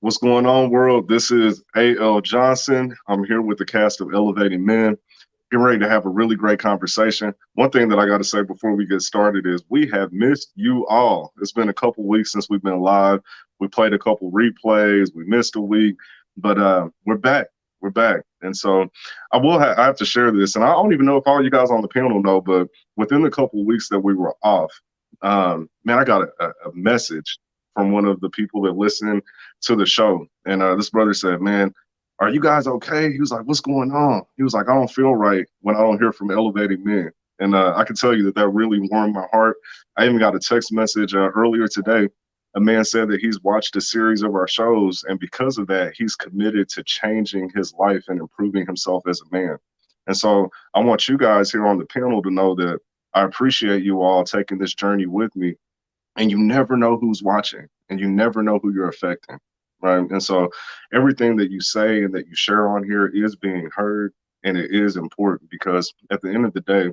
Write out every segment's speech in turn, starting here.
What's going on, world? This is A.L. Johnson. I'm here with the cast of Elevating Men. Getting ready to have a really great conversation. One thing that I got to say before we get started is we have missed you all. It's been a couple weeks since we've been live. We played a couple replays. We missed a week, but we're back. We're back. And so I have to share this. And I don't even know if all you guys on the panel know, but within the couple weeks that we were off, man, I got a message from one of the people that listen to the show. And this brother said, man, are you guys okay? He was like, what's going on? He was like, I don't feel right when I don't hear from Elevating Men. And I can tell you that really warmed my heart. I even got a text message earlier today. A man said that he's watched a series of our shows, and because of that, he's committed to changing his life and improving himself as a man. And so I want you guys here on the panel to know that I appreciate you all taking this journey with me. And you never know who's watching, and you never know who you're affecting, right? And so everything that you say and that you share on here is being heard, and it is important because at the end of the day,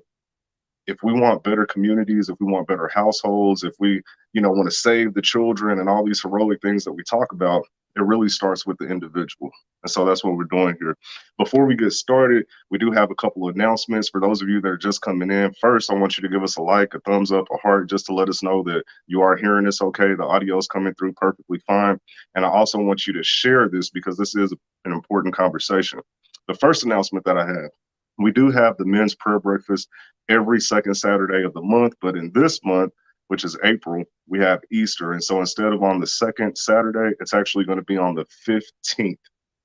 if we want better communities, if we want better households, if we, want to save the children and all these heroic things that we talk about, it really starts with the individual. And so that's what we're doing here. Before we get started, we do have a couple of announcements for those of you that are just coming in. First, I want you to give us a like, a thumbs up, a heart, just to let us know that you are hearing this okay. The audio is coming through perfectly fine. And I also want you to share this because this is an important conversation. The first announcement that I have, we do have the men's prayer breakfast every second Saturday of the month, but in this month, which is April, we have Easter. And so instead of on the second Saturday, it's actually going to be on the 15th.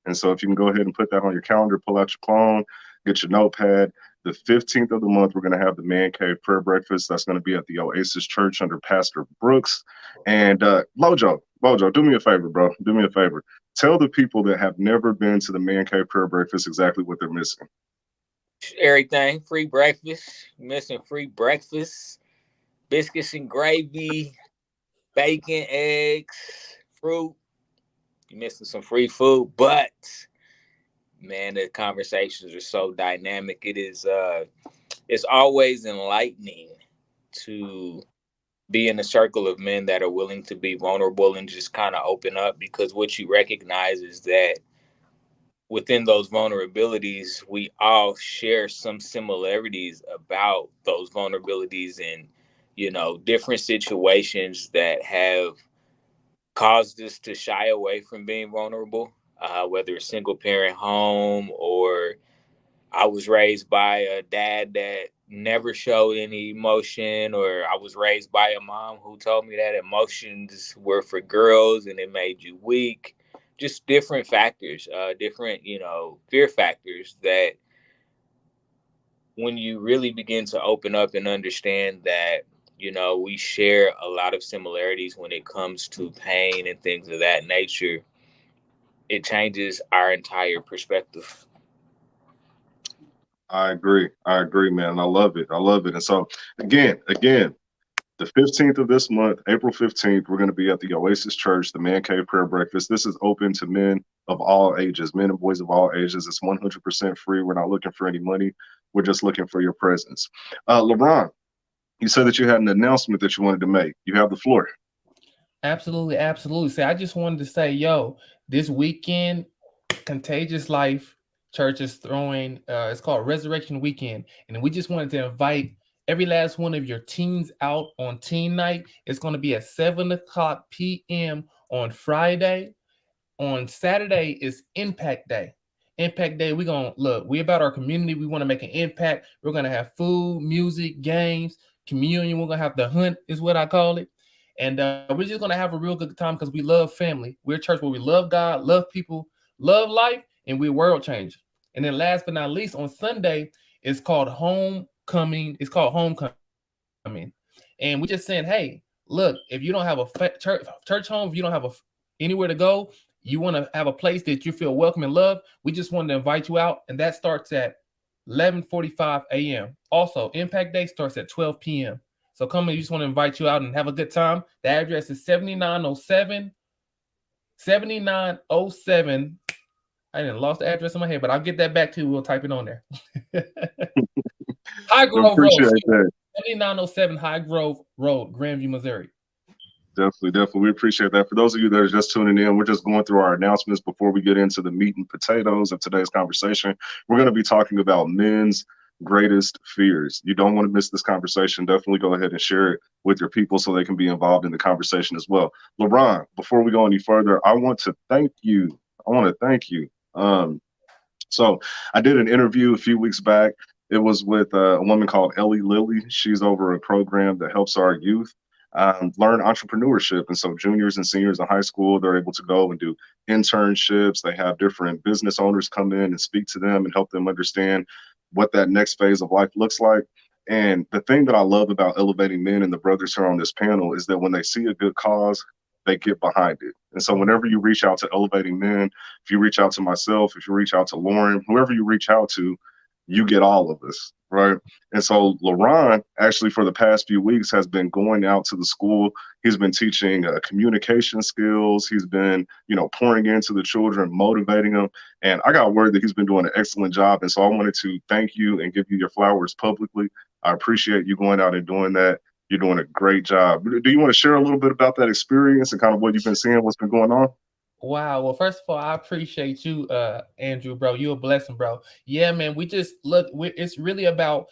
And so if you can go ahead and put that on your calendar, pull out your phone, get your notepad. The 15th of the month, we're going to have the Man Cave Prayer Breakfast. That's going to be at the Oasis Church under Pastor Brooks. And Lojo, do me a favor, bro. Do me a favor. Tell the people that have never been to the Man Cave Prayer Breakfast exactly what they're missing. Everything free breakfast, missing free breakfast, biscuits and gravy, bacon, eggs, fruit. You're missing some free food, but man, the conversations are so dynamic. It's always enlightening to be in a circle of men that are willing to be vulnerable and just kind of open up, because what you recognize is that within those vulnerabilities, we all share some similarities about those vulnerabilities and, different situations that have caused us to shy away from being vulnerable, whether it's single parent home or I was raised by a dad that never showed any emotion, or I was raised by a mom who told me that emotions were for girls and it made you weak. Just different factors, different, fear factors that when you really begin to open up and understand that, we share a lot of similarities when it comes to pain and things of that nature, it changes our entire perspective. I agree, man. I love it. I love it. And so again, the 15th of this month, April 15th, we're going to be at the Oasis Church, the Man Cave Prayer Breakfast. This is open to men of all ages, men and boys of all ages. It's 100% free. We're not looking for any money. We're just looking for your presence. LeBron, you said that you had an announcement that you wanted to make. You have the floor. Absolutely, absolutely. Say, I just wanted to say, this weekend, Contagious Life Church is throwing, it's called Resurrection Weekend. And we just wanted to invite every last one of your teens out on teen night. It's going to be at 7:00 p.m. on Friday. On Saturday is Impact Day. Impact Day, we're going to look, we about our community. We want to make an impact. We're going to have food, music, games, communion. We're going to have the hunt, is what I call it. And we're just going to have a real good time because we love family. We're a church where we love God, love people, love life, and we're world changers. And then last but not least, on Sunday, it's called Homecoming. It's called Homecoming. And we're just saying, hey, look, if you don't have a church home, if you don't have anywhere to go, you want to have a place that you feel welcome and loved, we just wanted to invite you out. And that starts at 11:45 a.m. Also, Impact Day starts at 12 p.m. So come and we just want to invite you out and have a good time. The address is 7907. I didn't lost the address in my head, but I'll get that back to you. We'll type it on there. High Grove Road. Appreciate that. 7907 High Grove Road, Grandview, Missouri. Definitely. We appreciate that. For those of you that are just tuning in, we're just going through our announcements before we get into the meat and potatoes of today's conversation. We're going to be talking about men's greatest fears. You don't want to miss this conversation. Definitely go ahead and share it with your people so they can be involved in the conversation as well. LeBron, before we go any further, I want to thank you. So I did an interview a few weeks back. It was with a woman called Ellie Lilly. She's over a program that helps our youth learn entrepreneurship. And so juniors and seniors in high school, they're able to go and do internships. They have different business owners come in and speak to them and help them understand what that next phase of life looks like. And the thing that I love about Elevating Men and the brothers who are on this panel is that when they see a good cause, they get behind it. And so whenever you reach out to Elevating Men, if you reach out to myself, if you reach out to Lauren, whoever you reach out to, you get all of us, right? And so LaRon, actually, for the past few weeks, has been going out to the school. He's been teaching communication skills. He's been, pouring into the children, motivating them. And I got word that he's been doing an excellent job. And so I wanted to thank you and give you your flowers publicly. I appreciate you going out and doing that. You're doing a great job. Do you want to share a little bit about that experience and kind of what you've been seeing, what's been going on? Wow. Well, first of all, I appreciate you, Andrew, bro. You a blessing, bro. Yeah, man. We just look. It's really about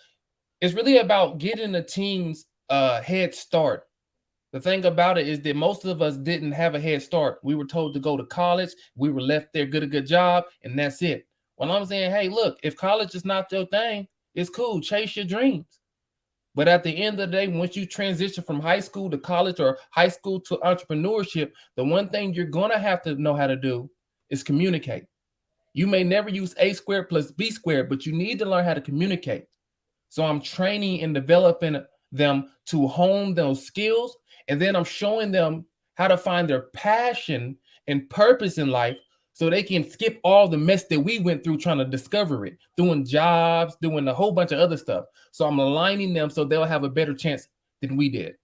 getting the team's head start. The thing about it is that most of us didn't have a head start. We were told to go to college. We were left there, get a good job, and that's it. Well, I'm saying, hey, look, if college is not your thing, it's cool. Chase your dreams. But at the end of the day, once you transition from high school to college or high school to entrepreneurship, the one thing you're going to have to know how to do is communicate. You may never use A squared plus B squared, but you need to learn how to communicate. So I'm training and developing them to hone those skills. And then I'm showing them how to find their passion and purpose in life so they can skip all the mess that we went through trying to discover it, doing jobs, doing a whole bunch of other stuff. So I'm aligning them so they'll have a better chance than we did.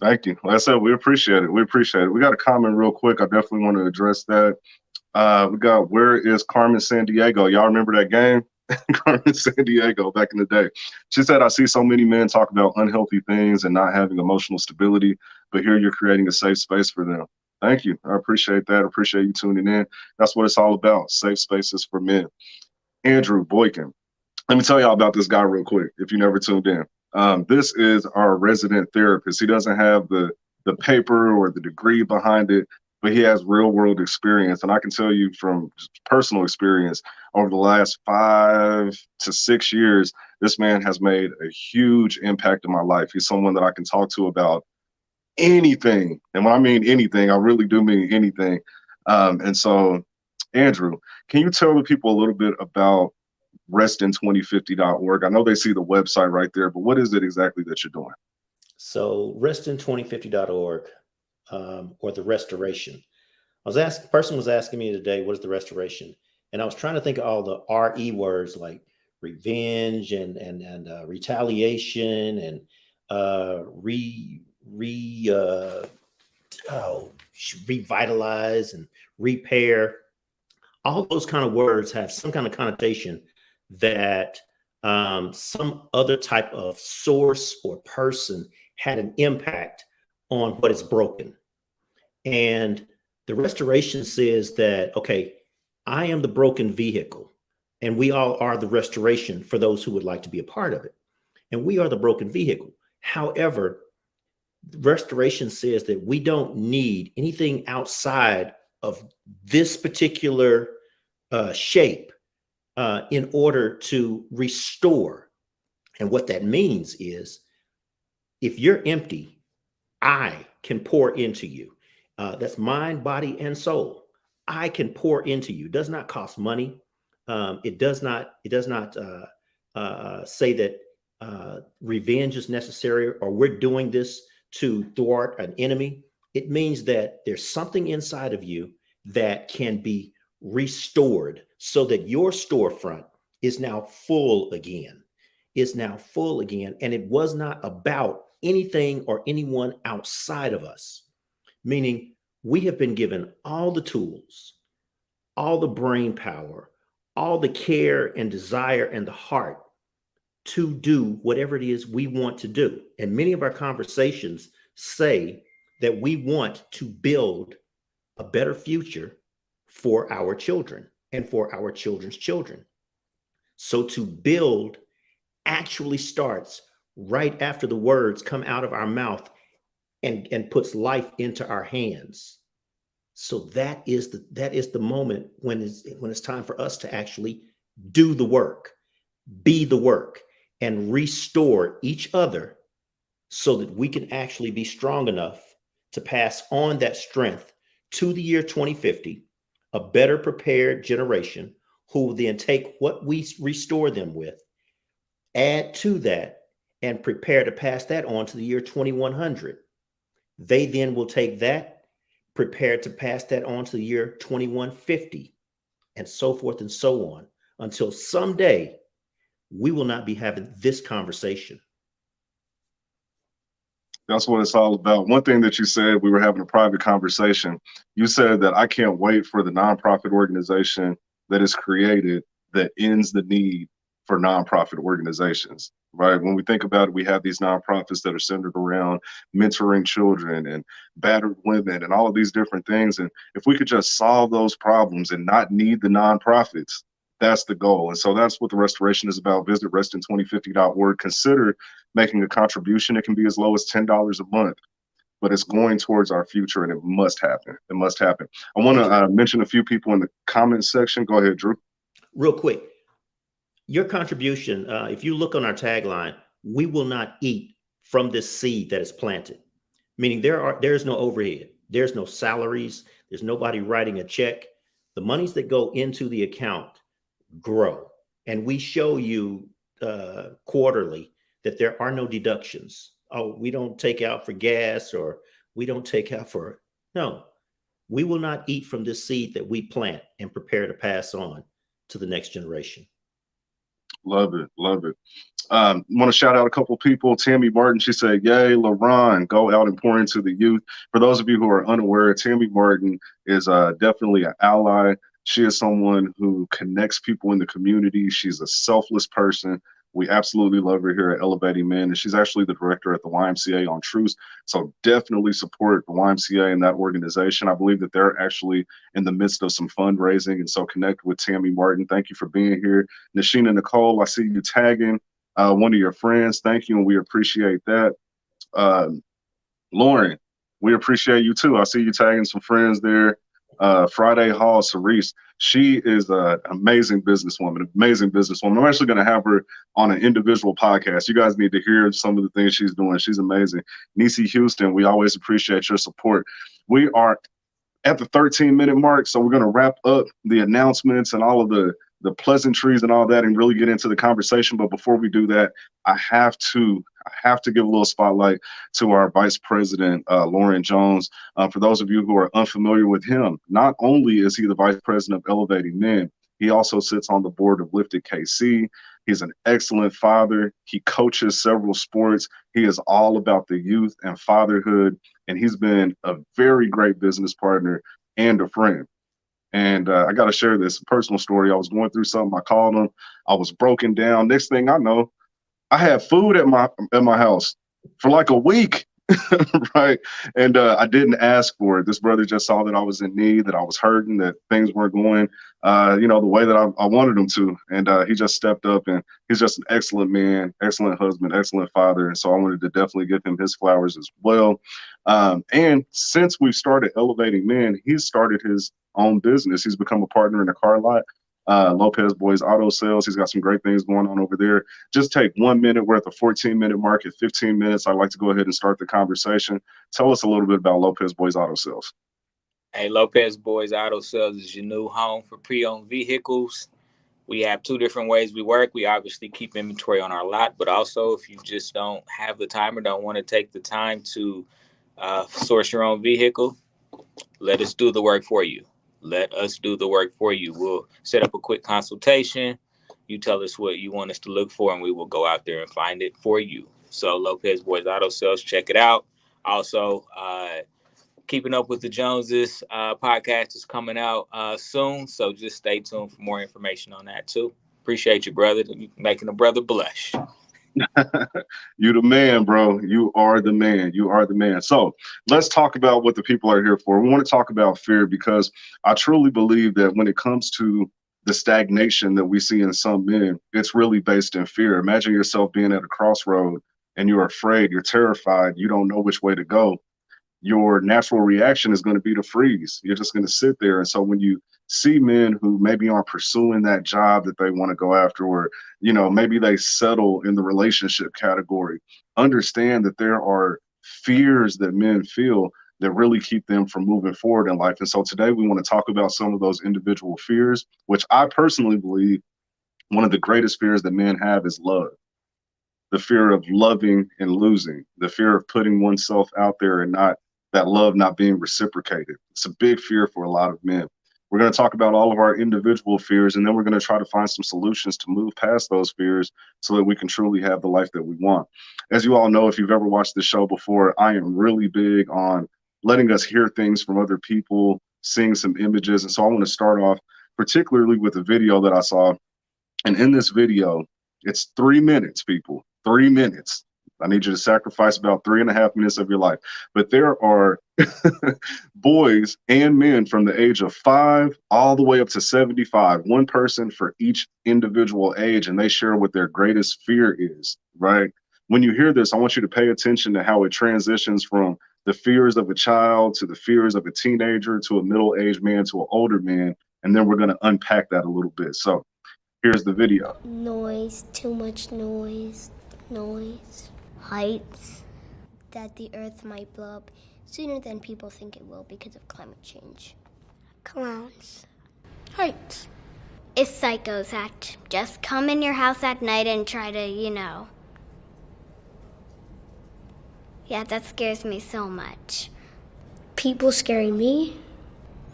Thank you. Like I said, we appreciate it. We got a comment real quick. I definitely want to address that. We got, where is Carmen Sandiego? Y'all remember that game? Carmen Sandiego back in the day. She said, I see so many men talk about unhealthy things and not having emotional stability, but here you're creating a safe space for them. Thank you. I appreciate that. I appreciate you tuning in. That's what it's all about. Safe spaces for men. Andrew Boykin. Let me tell y'all about this guy real quick, if you never tuned in. This is our resident therapist. He doesn't have the paper or the degree behind it, but he has real world experience. And I can tell you from personal experience, over the last 5 to 6 years, this man has made a huge impact in my life. He's someone that I can talk to about anything. And when I mean anything, I really do mean anything. And so, Andrew, can you tell the people a little bit about restin2050.org? I know they see the website right there, but what is it exactly that you're doing? So restin2050.org, or the restoration. Person was asking me today, what is the restoration? And I was trying to think of all the RE words like revenge and retaliation and revitalize and repair. All those kind of words have some kind of connotation that some other type of source or person had an impact on what is broken. And the restoration says that, okay, I am the broken vehicle, and we all are the restoration for those who would like to be a part of it. And we are the broken vehicle. However, restoration says that we don't need anything outside of this particular shape in order to restore. And what that means is, if you're empty, I can pour into you. That's mind, body, and soul. I can pour into you. It does not cost money. It does not say that revenge is necessary or we're doing this to thwart an enemy. It means that there's something inside of you that can be restored so that your storefront is now full again. And it was not about anything or anyone outside of us, meaning we have been given all the tools, all the brain power, all the care and desire and the heart to do whatever it is we want to do. And many of our conversations say that we want to build a better future for our children and for our children's children. So to build actually starts right after the words come out of our mouth and puts life into our hands. So that is the moment when it's time for us to actually do the work, be the work, and restore each other so that we can actually be strong enough to pass on that strength to the year 2050, a better prepared generation who will then take what we restore them with, add to that, and prepare to pass that on to the year 2100. They then will take that, prepare to pass that on to the year 2150, and so forth and so on, until someday we will not be having this conversation. That's what it's all about. One thing that you said, we were having a private conversation. You said that I can't wait for the nonprofit organization that is created that ends the need for nonprofit organizations, right? When we think about it, we have these nonprofits that are centered around mentoring children and battered women and all of these different things. And if we could just solve those problems and not need the nonprofits, that's the goal. And so that's what the restoration is about. Visit restin2050.org. Consider making a contribution. It can be as low as $10 a month, but it's going towards our future, and it must happen. It must happen. I want to mention a few people in the comments section. Go ahead, Drew. Real quick, your contribution, if you look on our tagline, we will not eat from this seed that is planted, meaning there's no overhead. There's no salaries. There's nobody writing a check. The monies that go into the account grow. And we show you quarterly that there are no deductions. Oh, we don't take out for gas, or we don't take out for, no, we will not eat from this seed that we plant and prepare to pass on to the next generation. Love it. Love it. Want to shout out a couple people. Tammy Martin, she said, yay, LaRon, go out and pour into the youth. For those of you who are unaware, Tammy Martin is definitely an ally. She is someone who connects people in the community. She's a selfless person. We absolutely love her here at Elevating Men, and she's actually the director at the YMCA on Truth. So definitely support the YMCA and that organization. I believe that they're actually in the midst of some fundraising, and so connect with Tammy Martin. Thank you for being here. Nashina Nicole, I see you tagging one of your friends. Thank you, and we appreciate that. Lauren, we appreciate you too. I see you tagging some friends there. Friday Hall, Cerise, she is an amazing businesswoman. I'm actually going to have her on an individual podcast. You guys need to hear some of the things she's doing. She's amazing. Niecy Houston, we always appreciate your support. We are at the 13-minute mark, so we're going to wrap up the announcements and all of the pleasantries and all that and really get into the conversation. But before we do that, I have to give a little spotlight to our Vice President, Lauren Jones. For those of you who are unfamiliar with him, not only is he the Vice President of Elevating Men, he also sits on the board of Lifted KC. He's an excellent father. He coaches several sports. He is all about the youth and fatherhood, and he's been a very great business partner and a friend. And I got to share this personal story. I was going through something. I called him. I was broken down. Next thing I know, I had food at my house for like a week, right? And I didn't ask for it. This brother just saw that I was in need, that I was hurting, that things weren't going, the way that I wanted them to. And he just stepped up, and he's just an excellent man, excellent husband, excellent father. And so I wanted to definitely give him his flowers as well. And since we've started Elevating Men, he's started his own business. He's become a partner in a car lot. Lopez Boys Auto Sales. He's got some great things going on over there. Just take 1 minute. We're at the 14-minute mark. At 15 minutes, I'd like to go ahead and start the conversation. Tell us a little bit about Lopez Boys Auto Sales. Hey, Lopez Boys Auto Sales is your new home for pre-owned vehicles. We have two different ways we work. We obviously keep inventory on our lot, but also if you just don't have the time or don't want to take the time to source your own vehicle, let us do the work for you. Let us do the work for you. We'll set up a quick consultation. You tell us what you want us to look for, and we will go out there and find it for you. So Lopez Boys Auto Sales, check it out. Also, Keeping Up with the Joneses podcast is coming out soon, so just stay tuned for more information on that too. Appreciate you, brother. Making a brother blush. You the man, bro. You are the man. You are the man. So let's talk about what the people are here for. We want to talk about fear because I truly believe that when it comes to the stagnation that we see in some men, it's really based in fear. Imagine yourself being at a crossroad and you're afraid, you're terrified, you don't know which way to go. Your natural reaction is going to be to freeze. You're just going to sit there. And so when you see men who maybe aren't pursuing that job that they want to go after, or, maybe they settle in the relationship category, understand that there are fears that men feel that really keep them from moving forward in life. And so today we want to talk about some of those individual fears, which I personally believe one of the greatest fears that men have is love. The fear of loving and losing, the fear of putting oneself out there and not that love not being reciprocated. It's a big fear for a lot of men. We're going to talk about all of our individual fears, and then we're going to try to find some solutions to move past those fears so that we can truly have the life that we want. As you all know, if you've ever watched this show before, I am really big on letting us hear things from other people, seeing some images. And so I want to start off particularly with a video that I saw. And in this video, it's 3 minutes, people, 3 minutes. I need you to sacrifice about 3.5 minutes of your life. But there are boys and men from the age of 5 all the way up to 75, one person for each individual age, and they share what their greatest fear is, right? When you hear this, I want you to pay attention to how it transitions from the fears of a child to the fears of a teenager to a middle-aged man to an older man, and then we're going to unpack that a little bit. So here's the video. Noise, too much noise. Heights, that the earth might blow up sooner than people think it will because of climate change. Clowns. Heights. It's psychos that just come in your house at night and try to, Yeah, that scares me so much. People scaring me?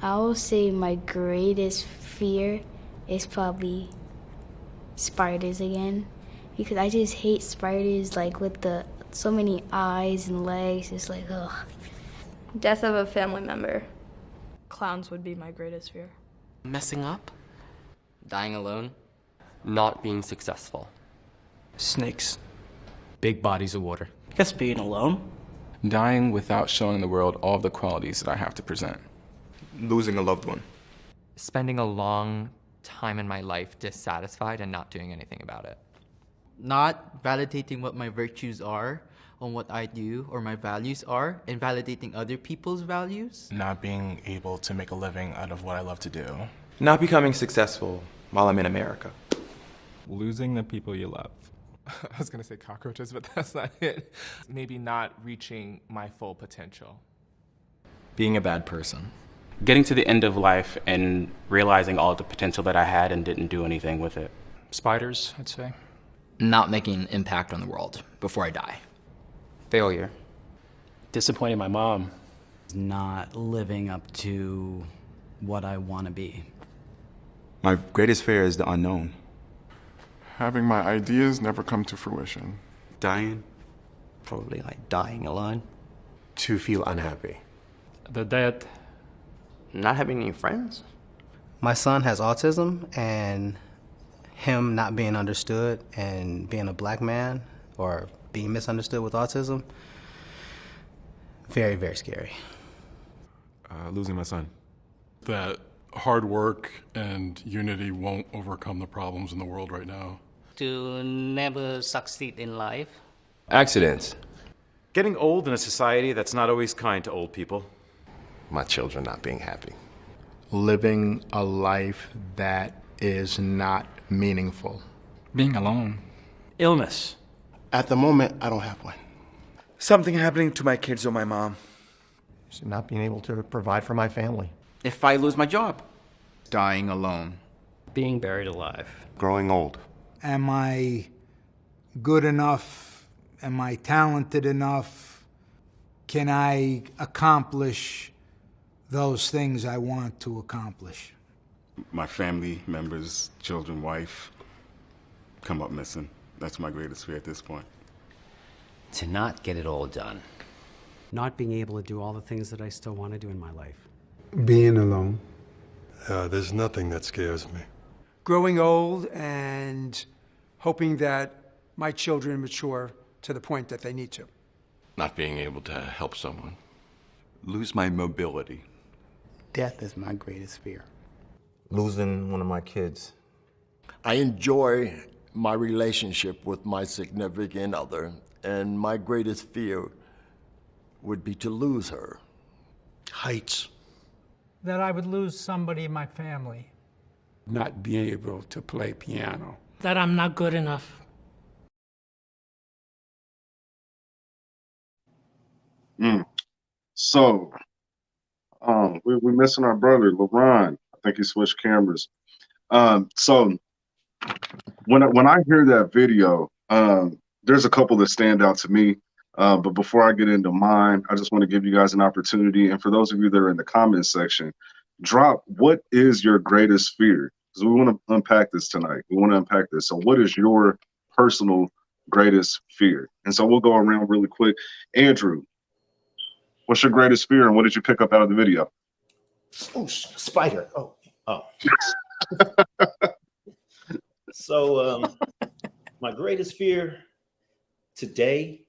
I will say my greatest fear is probably spiders again. Because I just hate spiders, with so many eyes and legs. It's ugh. Death of a family member. Clowns would be my greatest fear. Messing up. Dying alone. Not being successful. Snakes. Big bodies of water. Guess being alone. Dying without showing the world all of the qualities that I have to present. Losing a loved one. Spending a long time in my life dissatisfied and not doing anything about it. Not validating what my virtues are on what I do or my values are, and validating other people's values. Not being able to make a living out of what I love to do. Not becoming successful while I'm in America. Losing the people you love. I was gonna say cockroaches, but that's not it. Maybe not reaching my full potential. Being a bad person. Getting to the end of life and realizing all the potential that I had and didn't do anything with it. Spiders, I'd say. Not making an impact on the world before I die. Failure. Disappointing my mom. Not living up to what I want to be. My greatest fear is the unknown. Having my ideas never come to fruition. Dying. Probably dying alone. To feel unhappy. The death. Not having any friends. My son has autism, and him not being understood and being a black man or being misunderstood with autism, very, very scary. Losing my son. That hard work and unity won't overcome the problems in the world right now. To never succeed in life. Accidents. Getting old in a society that's not always kind to old people. My children not being happy. Living a life that is not meaningful. Being alone. Illness. At the moment, I don't have one. Something happening to my kids or my mom. Not being able to provide for my family. If I lose my job. Dying alone. Being buried alive. Growing old. Am I good enough? Am I talented enough? Can I accomplish those things I want to accomplish? My family members, children, wife, come up missing. That's my greatest fear at this point. To not get it all done. Not being able to do all the things that I still want to do in my life. Being alone. There's nothing that scares me. Growing old and hoping that my children mature to the point that they need to. Not being able to help someone. Lose my mobility. Death is my greatest fear. Losing one of my kids. I enjoy my relationship with my significant other, and my greatest fear would be to lose her. Heights. That I would lose somebody in my family. Not being able to play piano. That I'm not good enough. So, we're missing our brother, LeBron. I think he switched cameras. So when I hear that video, there's a couple that stand out to me. But before I get into mine, I just want to give you guys an opportunity. And for those of you that are in the comments section, drop what is your greatest fear? Because we want to unpack this tonight. We want to unpack this. So what is your personal greatest fear? And so we'll go around really quick. Andrew, what's your greatest fear and what did you pick up out of the video? Oh, spider. Oh. So my greatest fear today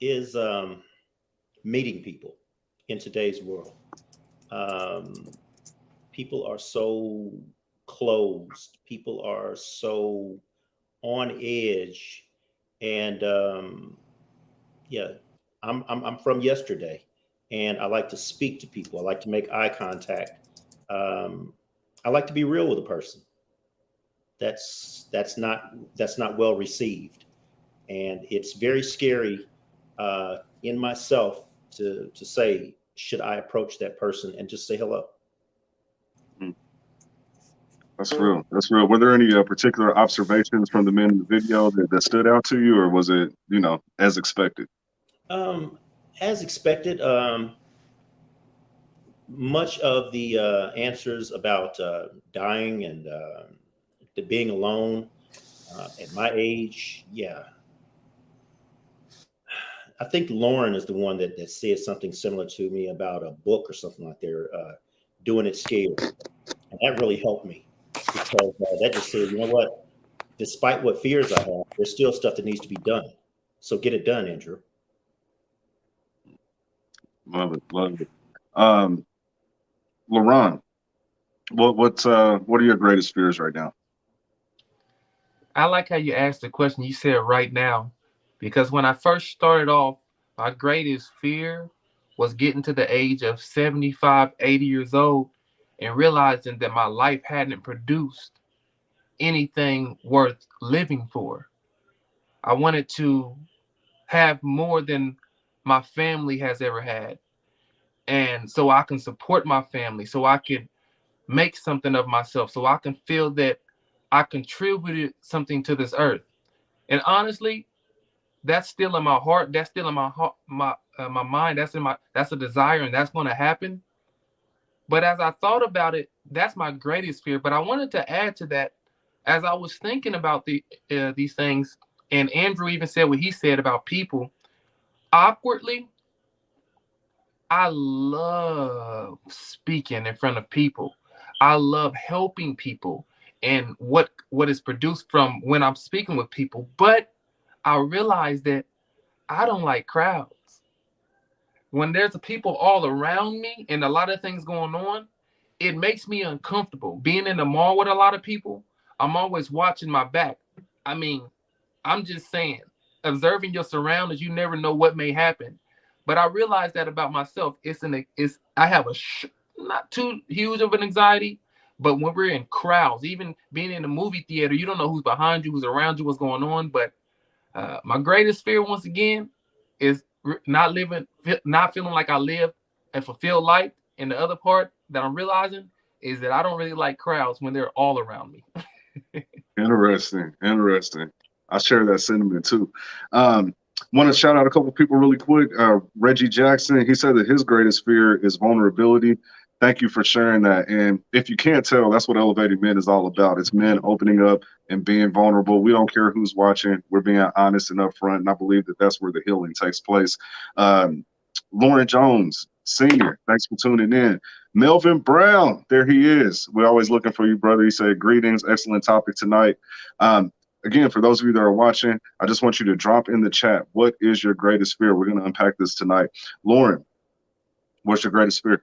is meeting people in today's world. People are so closed. People are so on edge. And yeah, I'm from yesterday, and I like to speak to people. I like to make eye contact. I like to be real with a person. That's not well received, and it's very scary in myself to say, should I approach that person and just say hello? That's real. That's real. Were there any particular observations from the men in the video that stood out to you, or was it, as expected? As expected. Much of the answers about dying and being alone at my age, yeah. I think Lauren is the one that said something similar to me about a book or something like that, doing it scared. And that really helped me, because that just said, you know what, despite what fears I have, there's still stuff that needs to be done. So get it done, Andrew. Love it. Love it. LaRon, what are your greatest fears right now? I like how you asked the question. You said right now, because when I first started off, my greatest fear was getting to the age of 75, 80 years old and realizing that my life hadn't produced anything worth living for. I wanted to have more than my family has ever had. And so I can support my family, so I can make something of myself, so I can feel that I contributed something to this earth. And honestly, that's still in my heart. That's still in my heart, my mind. That's a desire, and that's going to happen. But as I thought about it, that's my greatest fear. But I wanted to add to that, as I was thinking about these things, and Andrew even said what he said about people. Awkwardly, I love speaking in front of people. I love helping people and what is produced from when I'm speaking with people. But I realize that I don't like crowds. When there's people all around me and a lot of things going on, it makes me uncomfortable. Being in the mall with a lot of people, I'm always watching my back. I mean, I'm just saying, observing your surroundings, you never know what may happen. But I realize that about myself. I have not too huge of an anxiety, but when we're in crowds, even being in a movie theater, you don't know who's behind you, who's around you, what's going on. But my greatest fear, once again, is not feeling like I live a fulfilled life. And the other part that I'm realizing is that I don't really like crowds when they're all around me. Interesting. I share that sentiment too. Want to shout out a couple of people really quick. Reggie Jackson, he said that his greatest fear is vulnerability. Thank you for sharing that. And if you can't tell, that's what Elevating Men is all about. It's men opening up and being vulnerable. We don't care who's watching. We're being honest and upfront. And I believe that that's where the healing takes place. Lauren Jones, Senior, thanks for tuning in. Melvin Brown, there he is. We're always looking for you, brother. He said, greetings, excellent topic tonight. again, for those of you that are watching, I just want you to drop in the chat, what is your greatest fear? We're going to unpack this tonight. Lauren, what's your greatest fear?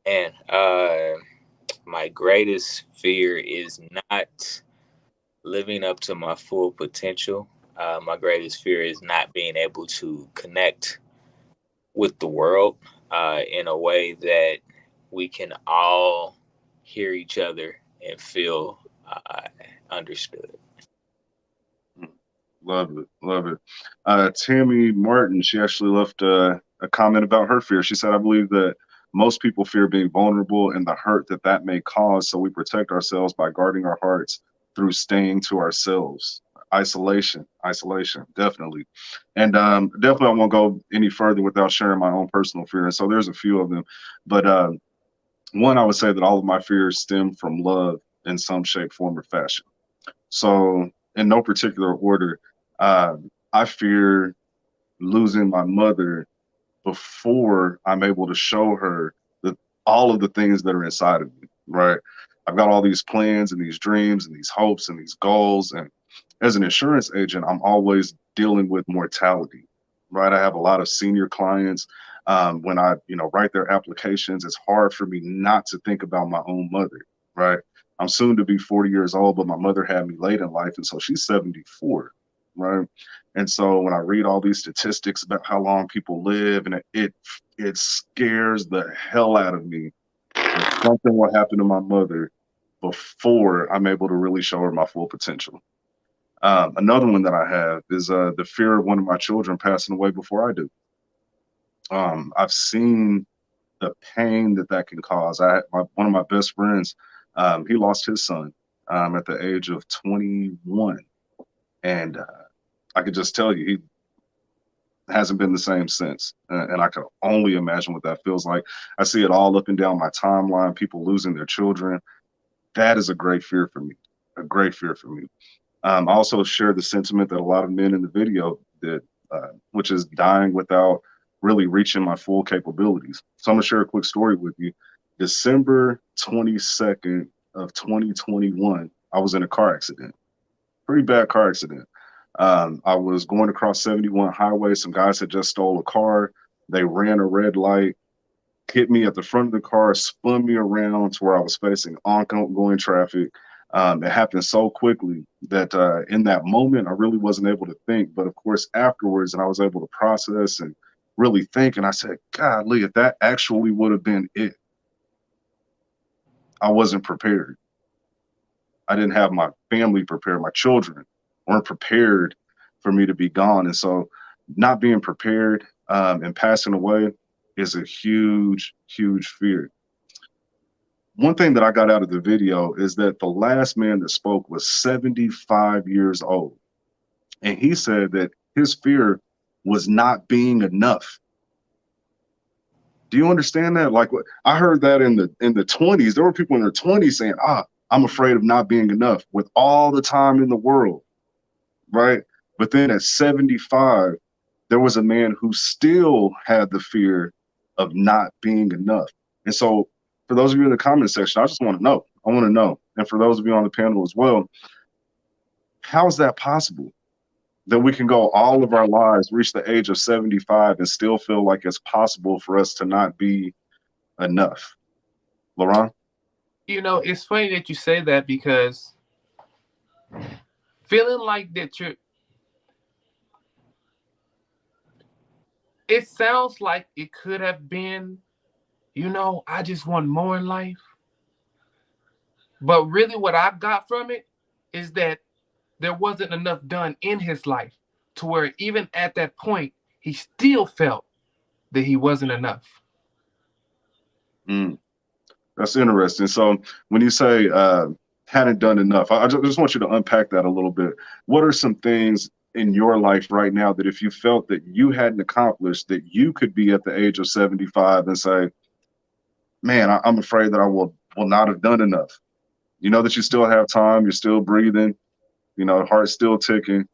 And my greatest fear is not living up to my full potential. My greatest fear is not being able to connect with the world in a way that we can all hear each other and feel understood. Love it. Love it. Tammy Martin, she actually left a comment about her fear. She said, I believe that most people fear being vulnerable and the hurt that that may cause. So we protect ourselves by guarding our hearts through staying to ourselves. Isolation, definitely. And definitely I won't go any further without sharing my own personal fear. And so there's a few of them. But one, I would say that all of my fears stem from love in some shape, form, or fashion. So in no particular order, I fear losing my mother before I'm able to show her all of the things that are inside of me, right? I've got all these plans and these dreams and these hopes and these goals. And as an insurance agent, I'm always dealing with mortality, right? I have a lot of senior clients. When I, write their applications, it's hard for me not to think about my own mother, right? I'm soon to be 40 years old, but my mother had me late in life. And so she's 74, right? And so when I read all these statistics about how long people live, and it scares the hell out of me that something will happen to my mother before I'm able to really show her my full potential. Another one that I have is the fear of one of my children passing away before I do. I've seen the pain that can cause. One of my best friends, he lost his son at the age of 21. And I could just tell you, he hasn't been the same since. And I can only imagine what that feels like. I see it all up and down my timeline, people losing their children. That is a great fear for me, a great fear for me. I also share the sentiment that a lot of men in the video did, which is dying without really reaching my full capabilities. So I'm gonna share a quick story with you. December 22nd of 2021, I was in a car accident, pretty bad car accident. I was going across 71 highway. Some guys had just stole a car. They ran a red light, hit me at the front of the car, spun me around to where I was facing oncoming traffic. It happened so quickly that in that moment, I really wasn't able to think. But of course, afterwards, and I was able to process and really think. And I said, golly, if that actually would have been it, I wasn't prepared. I didn't have my family prepared. My children weren't prepared for me to be gone. And so not being prepared and passing away is a huge, huge fear. One thing that I got out of the video is that the last man that spoke was 75 years old. And he said that his fear was not being enough. Do you understand that? Like, what I heard that in the 20s, there were people in their 20s saying, I'm afraid of not being enough with all the time in the world, right? But then at 75, there was a man who still had the fear of not being enough. And so for those of you in the comment section, I just want to know. I want to know. And for those of you on the panel as well, how is that possible? That we can go all of our lives, reach the age of 75 and still feel like it's possible for us to not be enough. Laurent? It's funny that you say that, because feeling like that it sounds like it could have been, I just want more in life. But really what I got from it is that there wasn't enough done in his life to where even at that point, he still felt that he wasn't enough. That's interesting. So when you say hadn't done enough, I just want you to unpack that a little bit. What are some things in your life right now that if you felt that you hadn't accomplished, that you could be at the age of 75 and say, man, I'm afraid that I will not have done enough? You know that you still have time, you're still breathing, heart's still ticking,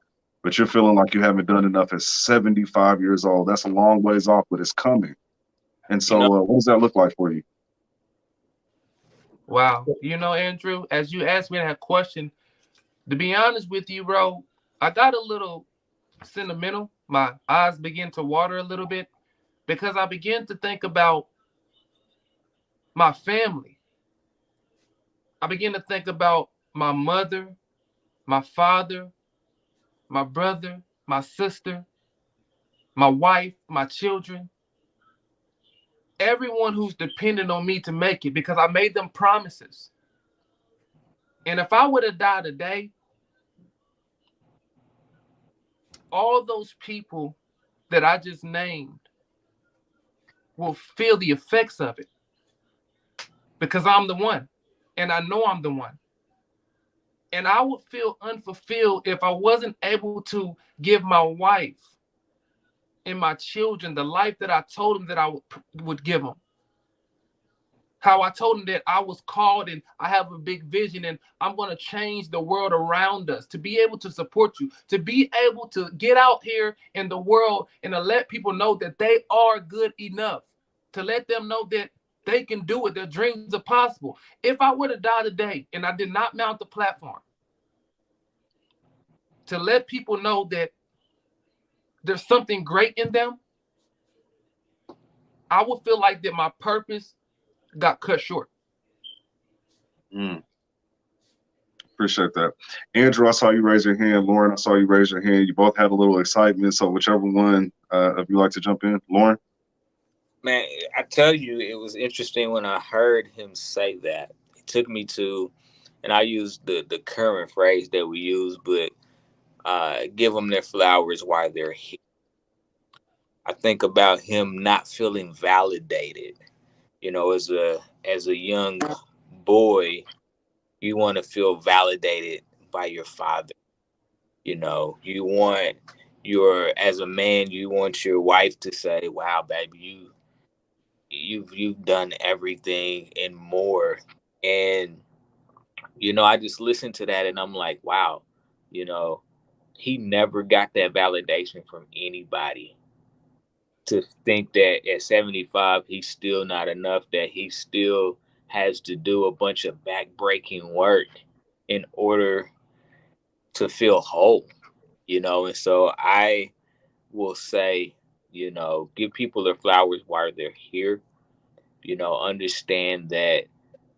but you're feeling like you haven't done enough at 75 years old. That's a long ways off, but it's coming. And so what does that look like for you? Wow. Andrew, as you asked me that question, To be honest with you, bro, I got a little sentimental. My eyes begin to water a little bit because I begin to think about my family. I begin to think about my mother, my father, my brother, my sister, my wife, my children, everyone who's dependent on me to make it because I made them promises. And if I would have died today, all those people that I just named will feel the effects of it because I'm the one. And I know I'm the one. And I would feel unfulfilled if I wasn't able to give my wife and my children the life that I told them that I would give them. How I told them that I was called and I have a big vision and I'm going to change the world around us, to be able to support you, to be able to get out here in the world and to let people know that they are good enough, to let them know that they can do it. Their dreams are possible. If I would have died today and I did not mount the platform, to let people know that there's something great in them, I would feel like that my purpose got cut short. Appreciate that. Andrew, I saw you raise your hand. Lauren, I saw you raise your hand. You both had a little excitement, so whichever one of you like to jump in. Lauren? Man, I tell you, it was interesting when I heard him say that. It took me to, and I used the current phrase that we use, but give them their flowers while they're here. I think about him not feeling validated. You know, as a young boy, you want to feel validated by your father. You know, as a man, you want your wife to say, "Wow, baby, you've done everything and more." And you know, I just listened to that and I'm like, wow, you know, he never got that validation from anybody. To think that at 75 he's still not enough, that he still has to do a bunch of back-breaking work in order to feel whole, you know. And so I will say, you know, give people their flowers while they're here. You know, understand that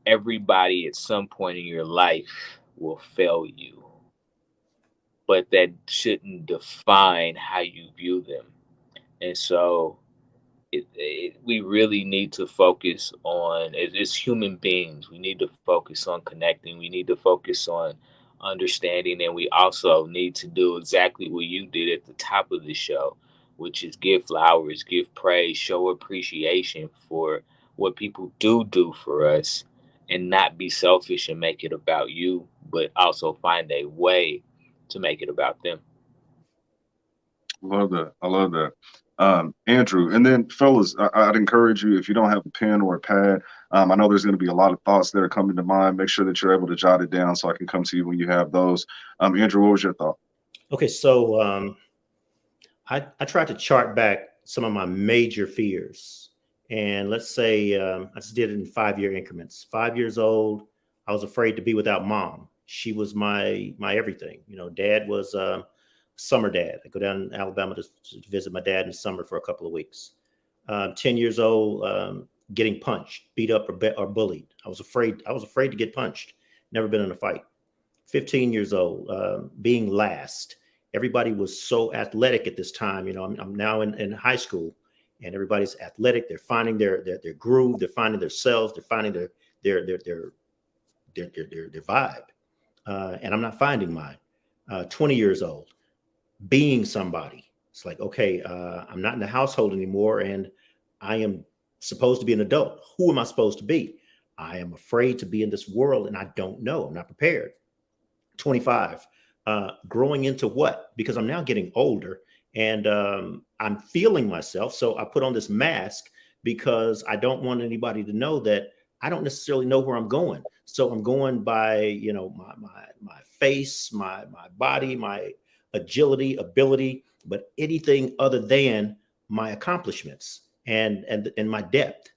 everybody at some point in your life will fail you, but that shouldn't define how you view them. And so we really need to focus on, as human beings, we need to focus on connecting. We need to focus on understanding. And we also need to do exactly what you did at the top of the show, which is give flowers, give praise, show appreciation for what people do for us, and not be selfish and make it about you, but also find a way to make it about them. Love that. I love that. Andrew, and then fellas, I'd encourage you, if you don't have a pen or a pad, I know there's going to be a lot of thoughts that are coming to mind. Make sure that you're able to jot it down so I can come to you when you have those. Andrew, what was your thought? Okay, so I tried to chart back some of my major fears. And let's say I just did it in 5-year increments. 5 years old, I was afraid to be without mom. She was my everything. You know, dad was summer dad. I go down to Alabama to visit my dad in the summer for a couple of weeks. 10 years old, getting punched, beat up, or bullied. I was afraid to get punched. Never been in a fight. 15 years old, being last. Everybody was so athletic at this time. You know, I'm now in high school, and everybody's athletic. They're finding their groove. They're finding themselves. They're finding their vibe. And I'm not finding mine. 20 years old, being somebody. It's like, okay, I'm not in the household anymore, and I am supposed to be an adult. Who am I supposed to be? I am afraid to be in this world, and I don't know. I'm not prepared. 25, growing into what? Because I'm now getting older, and I'm feeling myself. So I put on this mask because I don't want anybody to know that I don't necessarily know where I'm going. So I'm going by, you know, my face, my body, my agility, ability, but anything other than my accomplishments and my depth.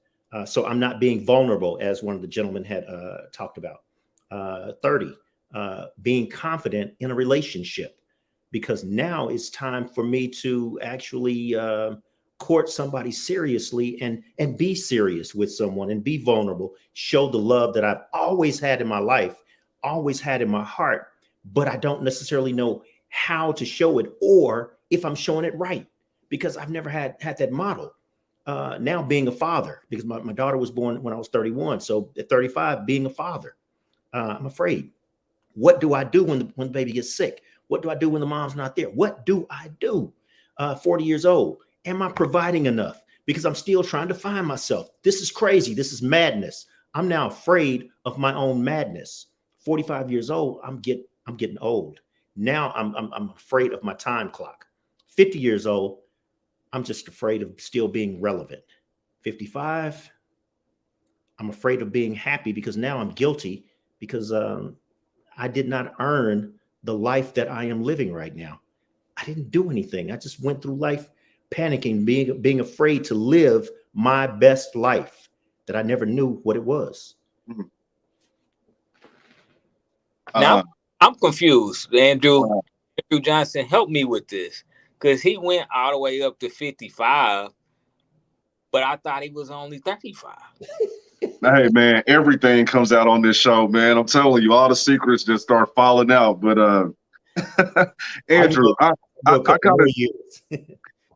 So I'm not being vulnerable, as one of the gentlemen had talked about. 30, being confident in a relationship, because now it's time for me to actually court somebody seriously and be serious with someone and be vulnerable, show the love that I've always had in my life, always had in my heart, but I don't necessarily know how to show it or if I'm showing it right, because I've never had that model. Now being a father, because my daughter was born when I was 31. So at 35, being a father, I'm afraid. What do I do when the baby gets sick? What do I do when the mom's not there? What do I do? 40 years old. Am I providing enough? Because I'm still trying to find myself. This is crazy. This is madness. I'm now afraid of my own madness. 45 years old, I'm getting old. Now I'm afraid of my time clock. 50 years old, I'm just afraid of still being relevant. 55, I'm afraid of being happy because now I'm guilty because I did not earn the life that I am living right now. I didn't do anything. I just went through life panicking, being afraid to live my best life that I never knew what it was. Now I'm confused, Andrew Johnson. Help me with this, because he went all the way up to 55, but I thought he was only 35. Hey man, everything comes out on this show, man. I'm telling you, all the secrets just start falling out. But Andrew,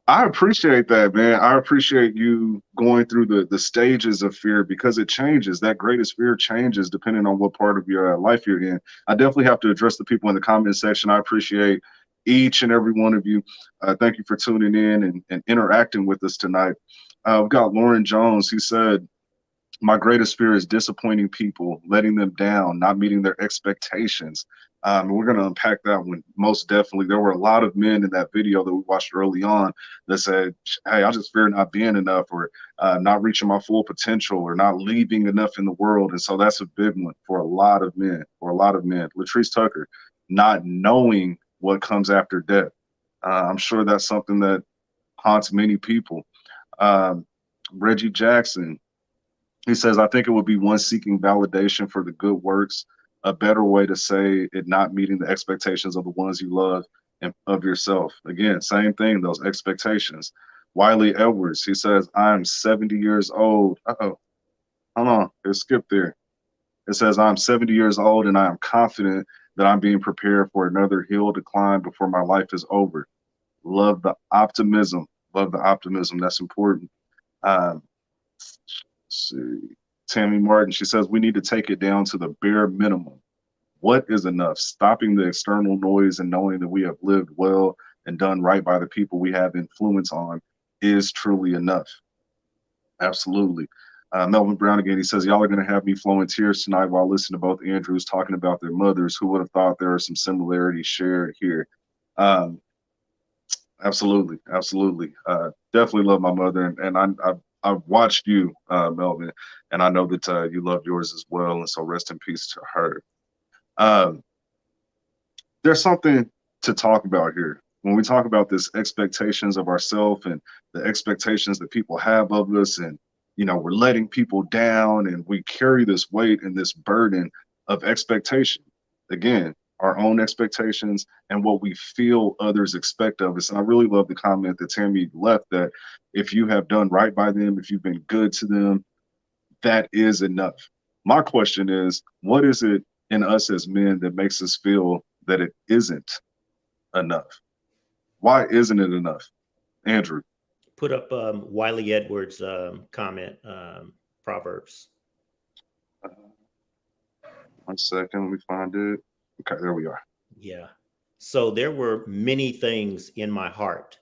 I appreciate that, man. I appreciate you going through the stages of fear, because it changes. That greatest fear changes depending on what part of your life you're in. I definitely have to address the people in the comment section. I appreciate each and every one of you. Thank you for tuning in and interacting with us tonight. We've got Lauren Jones. He said, my greatest fear is disappointing people, letting them down, not meeting their expectations. We're going to unpack that one most definitely. There were a lot of men in that video that we watched early on that said, hey, I just fear not being enough, or not reaching my full potential, or not leaving enough in the world. And so that's a big one for a lot of men, Latrice Tucker, not knowing what comes after death. I'm sure that's something that haunts many people. Reggie Jackson, he says, I think it would be one seeking validation for the good works, a better way to say it not meeting the expectations of the ones you love and of yourself. Again, same thing, those expectations. Wiley Edwards, he says, I'm 70 years old. Hold on, it skipped there. It says, I'm 70 years old and I am confident that I'm being prepared for another hill to climb before my life is over. Love the optimism. Love the optimism. That's important. Let's see. Tammy Martin, she says, we need to take it down to the bare minimum. What is enough? Stopping the external noise and knowing that we have lived well and done right by the people we have influence on is truly enough. Absolutely. Melvin Brown again, he says, y'all are going to have me flowing tears tonight while listening to both Andrews talking about their mothers. Who would have thought there are some similarities shared here? Absolutely. Definitely love my mother, and I've watched you, Melvin, and I know that you love yours as well, and so rest in peace to her. There's something to talk about here. When we talk about this expectations of ourselves and the expectations that people have of us, and we're letting people down, and we carry this weight and this burden of expectation. Again, our own expectations and what we feel others expect of us. And I really love the comment that Tammy left, that if you have done right by them, if you've been good to them, that is enough. My question is, what is it in us as men that makes us feel that it isn't enough? Why isn't it enough? Andrew. Put up Wiley Edwards' comment, Proverbs. 1 second, let me find it. Okay, there we are. Yeah. So there were many things in my heart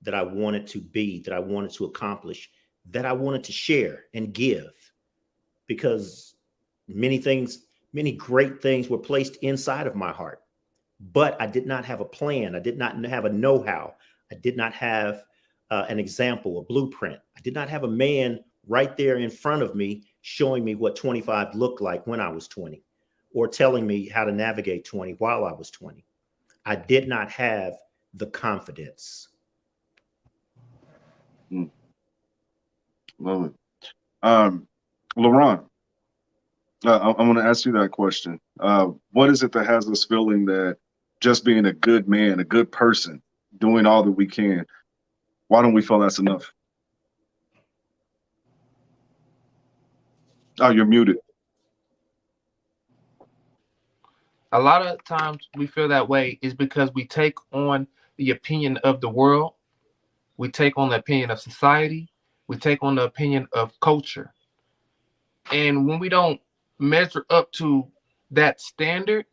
that I wanted to be, that I wanted to accomplish, that I wanted to share and give, because many great things were placed inside of my heart. But I did not have a plan. I did not have a know-how. I did not have an example, a blueprint. I did not have a man right there in front of me showing me what 25 looked like when I was 20, or telling me how to navigate 20 while I was 20. I did not have the confidence. Love it. LaRon, I want to ask you that question. What is it that has us feeling that just being a good man, a good person, doing all that we can, why don't we feel that's enough? Oh, you're muted. A lot of times we feel that way is because we take on the opinion of the world, we take on the opinion of society, we take on the opinion of culture. And when we don't measure up to that standard,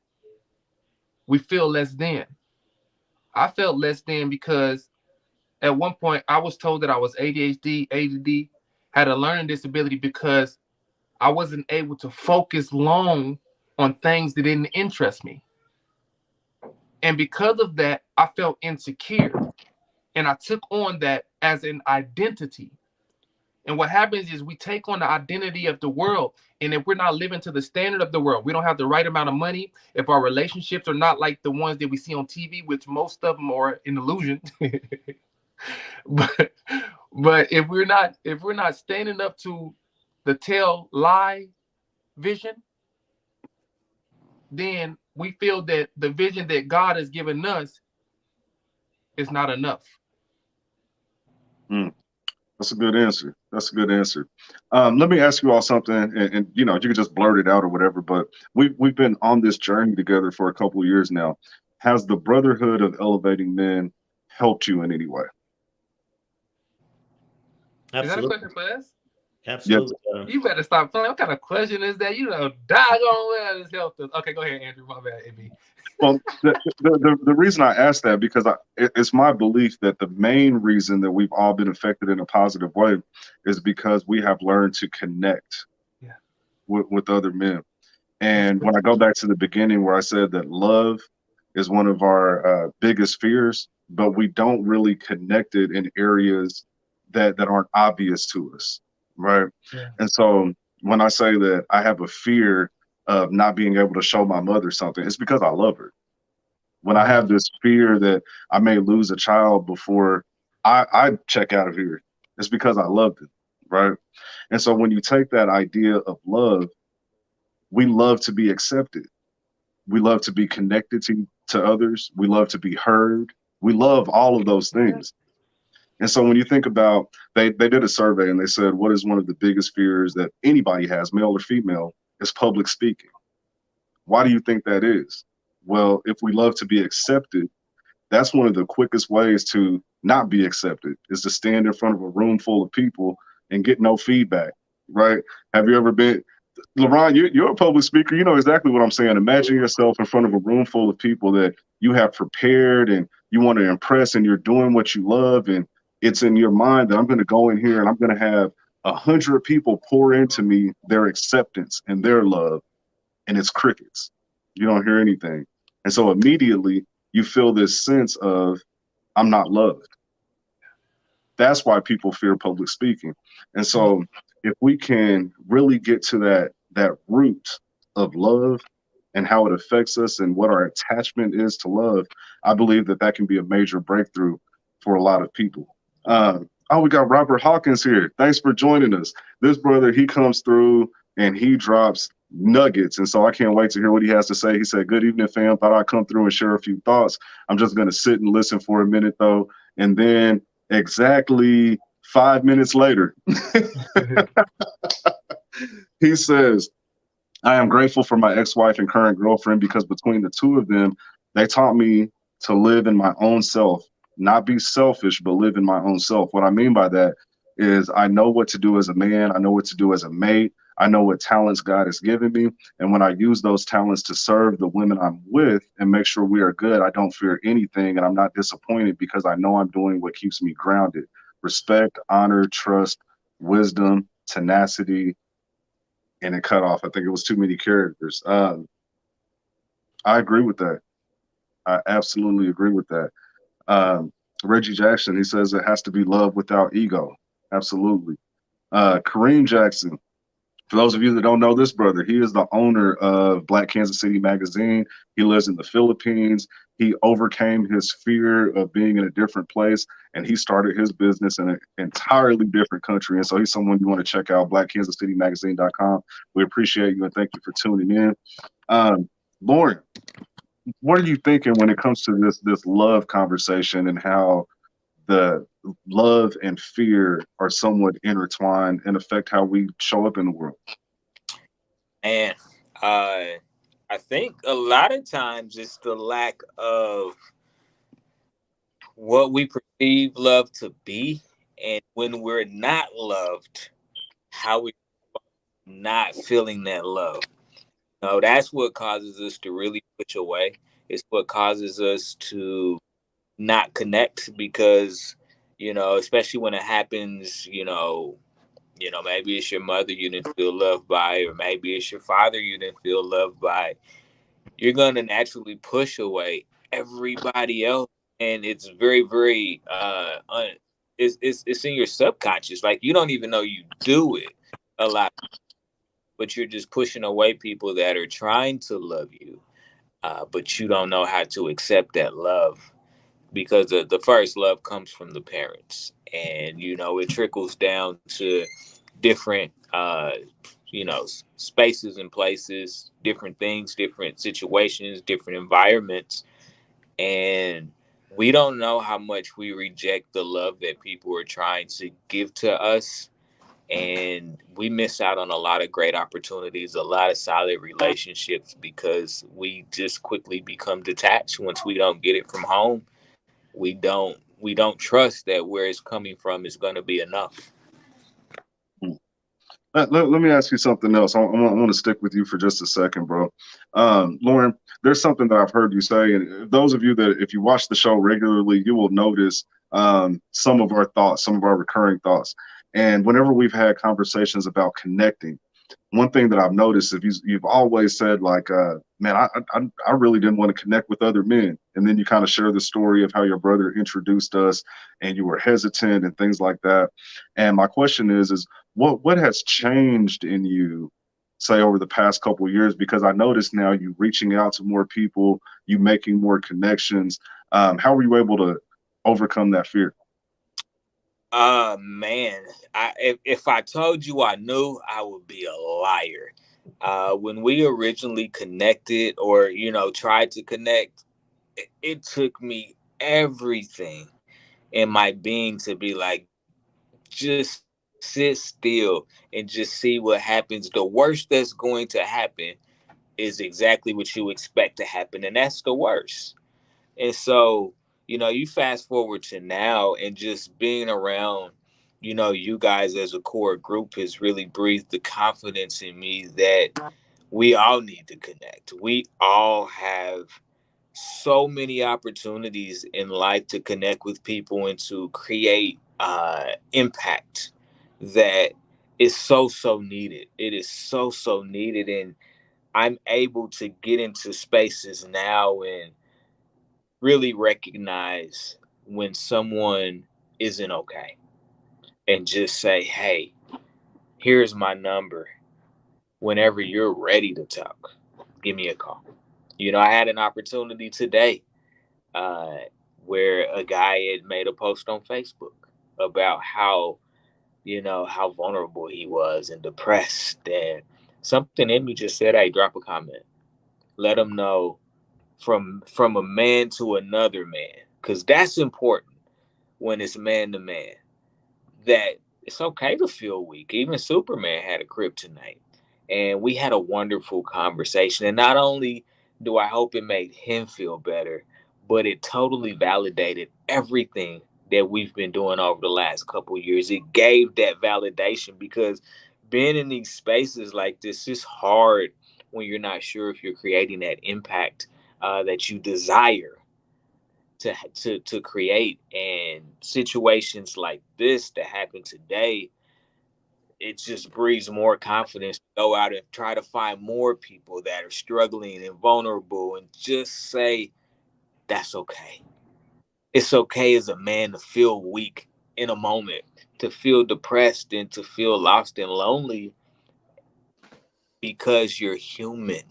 we feel less than. I felt less than because at one point I was told that I was ADHD, ADD, had a learning disability because I wasn't able to focus long on things that didn't interest me. And because of that, I felt insecure. And I took on that as an identity. And what happens is we take on the identity of the world. And if we're not living to the standard of the world, we don't have the right amount of money. If our relationships are not like the ones that we see on TV, which most of them are an illusion. but if we're not standing up to the tell lie vision, then we feel that the vision that God has given us is not enough. That's a good answer. That's a good answer. Let me ask you all something, and you know, you can just blurt it out or whatever. But we've been on this journey together for a couple of years now. Has the brotherhood of elevating men helped you in any way? Is that a question for us? Yes. You better stop playing. What kind of question is that? You know, doggone well has helped us. Okay, go ahead, Andrew. My bad, AB. Well, the reason I asked that because it's my belief that the main reason that we've all been affected in a positive way is because we have learned to connect with other men. And when I go back to the beginning where I said that love is one of our biggest fears, but we don't really connect it in areas that aren't obvious to us, right? Yeah. And so when I say that I have a fear of not being able to show my mother something, it's because I love her. When I have this fear that I may lose a child before I check out of here, it's because I loved it, right? And so when you take that idea of love, we love to be accepted. We love to be connected to others. We love to be heard. We love all of those things. And so when you think about, they did a survey and they said, what is one of the biggest fears that anybody has, male or female, is public speaking. Why do you think that is? Well, if we love to be accepted, that's one of the quickest ways to not be accepted is to stand in front of a room full of people and get no feedback, right? Have you ever been, LeBron, you're a public speaker. You know exactly what I'm saying. Imagine yourself in front of a room full of people that you have prepared and you want to impress and you're doing what you love. And it's in your mind that I'm going to go in here and I'm going to have 100 people pour into me their acceptance and their love. And it's crickets. You don't hear anything. And so immediately you feel this sense of, I'm not loved. That's why people fear public speaking. And so if we can really get to that root of love and how it affects us and what our attachment is to love, I believe that can be a major breakthrough for a lot of people. We got Robert Hawkins here. Thanks for joining us. This brother, he comes through and he drops nuggets. And so I can't wait to hear what he has to say. He said, good evening, fam. Thought I'd come through and share a few thoughts. I'm just going to sit and listen for a minute, though. And then exactly 5 minutes later, he says, I am grateful for my ex-wife and current girlfriend because between the two of them, they taught me to live in my own self, not be selfish, but live in my own self. What I mean by that is I know what to do as a man. I know what to do as a mate. I know what talents God has given me. And when I use those talents to serve the women I'm with and make sure we are good, I don't fear anything. And I'm not disappointed because I know I'm doing what keeps me grounded. Respect, honor, trust, wisdom, tenacity, and it cut off. I think it was too many characters. I agree with that. I absolutely agree with that. Reggie Jackson, he says it has to be love without ego. Absolutely. Kareem Jackson, For those of you that don't know this brother, he is the owner of Black Kansas City Magazine. He lives in the Philippines. He overcame his fear of being in a different place, and he started his business in an entirely different country. And so he's someone you want to check out, blackkansascitymagazine.com. We appreciate you and thank you for tuning in. Lauren, what are you thinking when it comes to this love conversation and how the love and fear are somewhat intertwined and affect how we show up in the world? And I think a lot of times it's the lack of what we perceive love to be, and when we're not loved, how we not feeling that love. No, that's what causes us to really push away. It's what causes us to not connect because, especially when it happens, maybe it's your mother you didn't feel loved by, or maybe it's your father you didn't feel loved by. You're gonna naturally push away everybody else, and it's very, very it's in your subconscious. Like you don't even know you do it a lot, but you're just pushing away people that are trying to love you, but you don't know how to accept that love because the first love comes from the parents, and it trickles down to different spaces and places, different things, different situations, different environments, and we don't know how much we reject the love that people are trying to give to us, and we miss out on a lot of great opportunities, a lot of solid relationships, because we just quickly become detached once we don't get it from home. We don't trust that where it's coming from is going to be enough. Let me ask you something else. I want to stick with you for just a second, bro. Lauren, there's something that I've heard you say, and those of you that, if you watch the show regularly, you will notice some of our thoughts, some of our recurring thoughts. And whenever we've had conversations about connecting, one thing that I've noticed is you've always said, like, man, I really didn't want to connect with other men. And then you kind of share the story of how your brother introduced us and you were hesitant and things like that. And my question is what has changed in you, say, over the past couple of years? Because I noticed now you reaching out to more people, you making more connections. How were you able to overcome that fear? Man, if I told you I knew, I would be a liar. When we originally connected, or tried to connect, it took me everything in my being to be like, just sit still and just see what happens. The worst that's going to happen is exactly what you expect to happen, and that's the worst. And so, you fast forward to now, and just being around, you guys as a core group has really breathed the confidence in me that we all need to connect. We all have so many opportunities in life to connect with people and to create impact that is so needed. It is so needed. And I'm able to get into spaces now and really recognize when someone isn't okay, and just say, hey, here's my number. Whenever you're ready to talk, give me a call. I had an opportunity today uh, where a guy had made a post on Facebook about how vulnerable he was and depressed. And something in me just said, hey, drop a comment. Let him know from a man to another man, because that's important when it's man to man, that it's okay to feel weak. Even Superman had a kryptonite. And we had a wonderful conversation. And not only do I hope it made him feel better, but it totally validated everything that we've been doing over the last couple of years. It gave that validation, because being in these spaces like this is hard when you're not sure if you're creating that impact that you desire to create. And situations like this that happen today, it just breeds more confidence to go out and try to find more people that are struggling and vulnerable, and just say, that's okay. It's okay as a man to feel weak in a moment, to feel depressed and to feel lost and lonely. because you're human.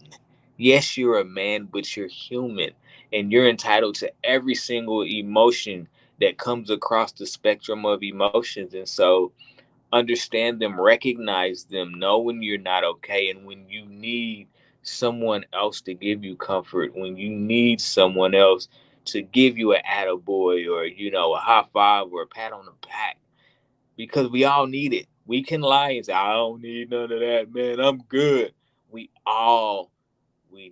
Yes, you're a man, but you're human, and you're entitled to every single emotion that comes across the spectrum of emotions. And so understand them, recognize them, know when you're not okay, and when you need someone else to give you comfort, when you need someone else to give you an attaboy or, a high five or a pat on the back, because we all need it. We can lie and say, I don't need none of that, man. I'm good. We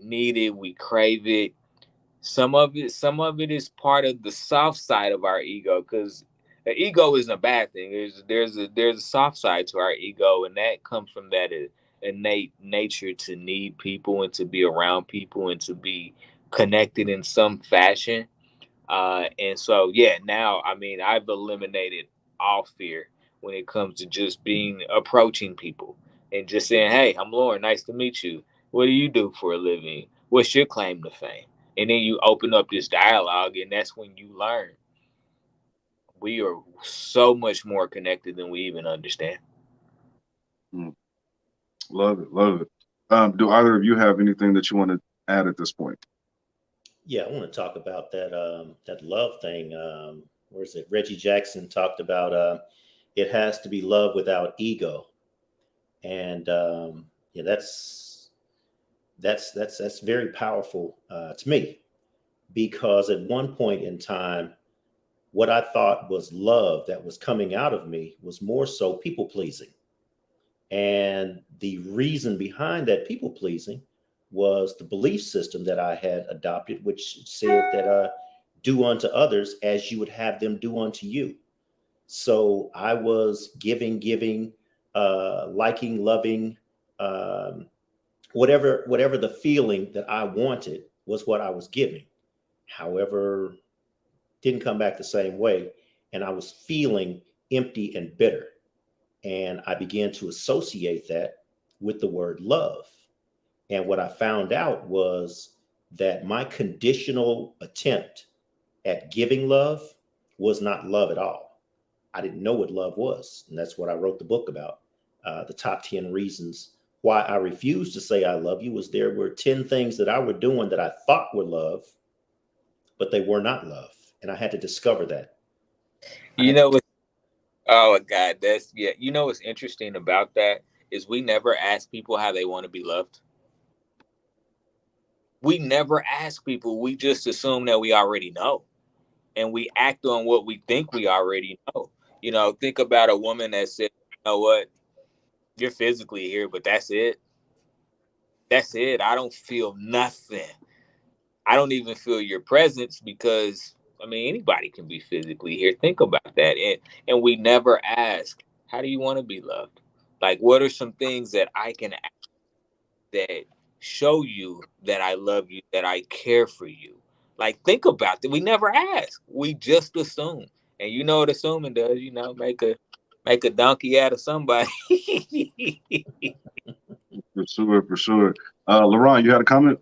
need it, we crave it. Some of it is part of the soft side of our ego, because the ego isn't a bad thing. There's a soft side to our ego, and that comes from that innate nature to need people and to be around people and to be connected in some fashion. And so, yeah, now, I mean, I've eliminated all fear when it comes to just approaching people and just saying, hey, I'm Lauren. Nice to meet you. What do you do for a living? What's your claim to fame? And then you open up this dialogue, and that's when you learn. We are so much more connected than we even understand. Love it, love it. Do either of you have anything that you want to add at this point? Yeah, I want to talk about that love thing. Where is it? Reggie Jackson talked about it has to be love without ego, and yeah, that's very powerful to me, because at one point in time, what I thought was love that was coming out of me was more so people pleasing. And the reason behind that people pleasing was the belief system that I had adopted, which said that do unto others as you would have them do unto you. So I was giving, liking, loving, whatever the feeling that I wanted was what I was giving. However, didn't come back the same way, and I was feeling empty and bitter. And I began to associate that with the word love. And what I found out was that my conditional attempt at giving love was not love at all. I didn't know what love was. And that's what I wrote the book about. The top 10 reasons why I refused to say I love you was there were 10 things that I were doing that I thought were love, but they were not love. And I had to discover that. Oh God, You know what's interesting about that is we never ask people how they want to be loved. We never ask people. We just assume that we already know, and we act on what we think we already know. Think about a woman that said, "You know what? You're physically here, but that's it. That's it. I don't feel nothing. I don't even feel your presence because." I mean, anybody can be physically here. Think about that. And we never ask, how do you want to be loved? Like, what are some things that I can ask that show you that I love you, that I care for you? Like, think about that. We never ask. We just assume. And you know what assuming does, make a donkey out of somebody. For sure, for sure. LaRon, you had a comment?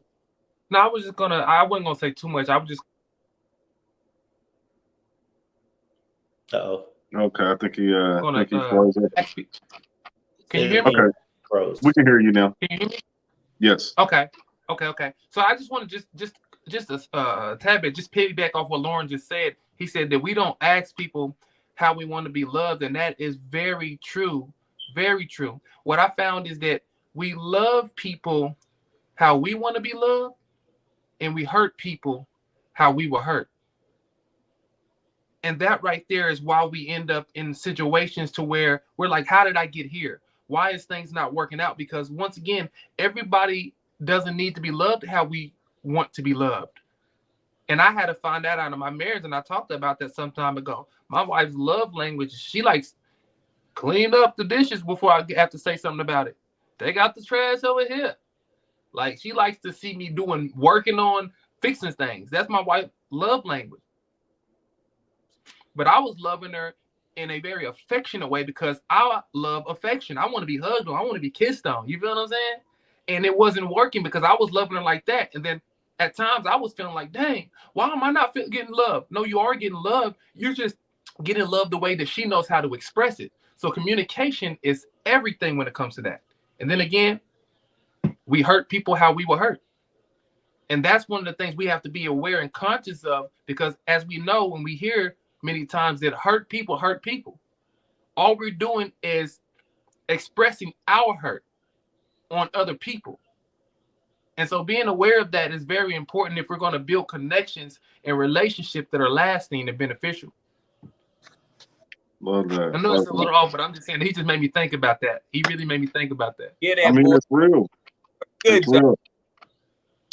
No, I wasn't gonna say too much. I was just Uh-oh. Okay, I think he froze up. Can you hear me? Okay. We can hear you now. Can you hear me? Yes. Okay. So I just want to just a tad bit, just piggyback off what Lauren just said. He said that we don't ask people how we want to be loved, and that is very true. Very true. What I found is that we love people how we want to be loved, and we hurt people how we were hurt. And that right there is why we end up in situations to where we're like, how did I get here? Why is things not working out? Because once again, everybody doesn't need to be loved how we want to be loved. And I had to find that out of my marriage, and I talked about that some time ago. My wife's love language, she likes clean up the dishes before I have to say something about it. Take out the trash over here. Like, she likes to see me working on fixing things. That's my wife's love language. But I was loving her in a very affectionate way because I love affection. I want to be hugged on. I want to be kissed on. You feel what I'm saying? And it wasn't working because I was loving her like that. And then at times I was feeling like, dang, why am I not getting love? No, you are getting love. You're just getting love the way that she knows how to express it. So communication is everything when it comes to that. And then again, we hurt people how we were hurt. And that's one of the things we have to be aware and conscious of, because as we know, when we hear many times that hurt people, all we're doing is expressing our hurt on other people. And so being aware of that is very important if we're going to build connections and relationships that are lasting and beneficial. Love that. I know it's a little off, but I'm just saying he just made me think about that. He really made me think about that. Yeah, I mean, it's real. Good it's real.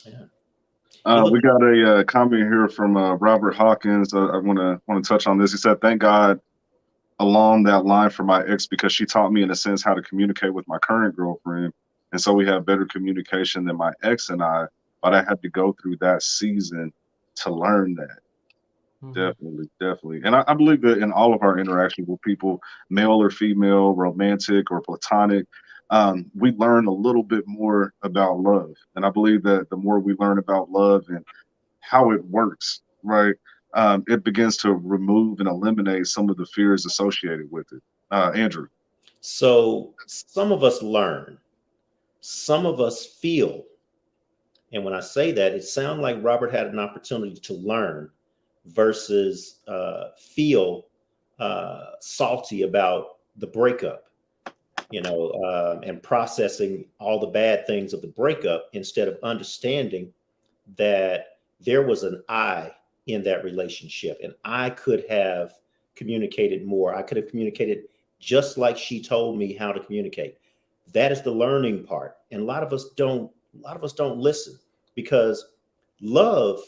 Yeah. We got a comment here from Robert Hawkins. I want to touch on this. He said, "Thank God along that line for my ex, because she taught me in a sense how to communicate with my current girlfriend, and so we have better communication than my ex and I. But I had to go through that season to learn that." Definitely. And I believe that in all of our interactions with people, male or female, romantic or platonic, we learn a little bit more about love. And I believe that the more we learn about love and how it works, right, it begins to remove and eliminate some of the fears associated with it. Andrew. So some of us learn, some of us feel. And when I say that, it sounds like Robert had an opportunity to learn versus feel salty about the breakup, and processing all the bad things of the breakup instead of understanding that there was an I in that relationship, and I could have communicated more. I could have communicated just like she told me how to communicate. That is the learning part. And a lot of us don't listen, because love,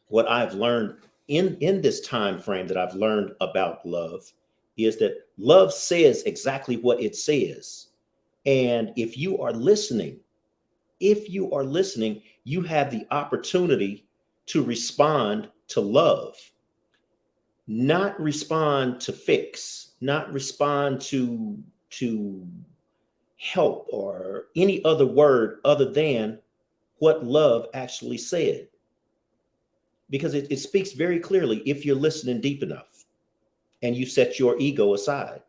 what I've learned in this time frame that I've learned about love, is that love says exactly what it says. And if you are listening, you have the opportunity to respond to love, not respond to fix, not respond to help or any other word other than what love actually said. Because it speaks very clearly if you're listening deep enough and you set your ego aside,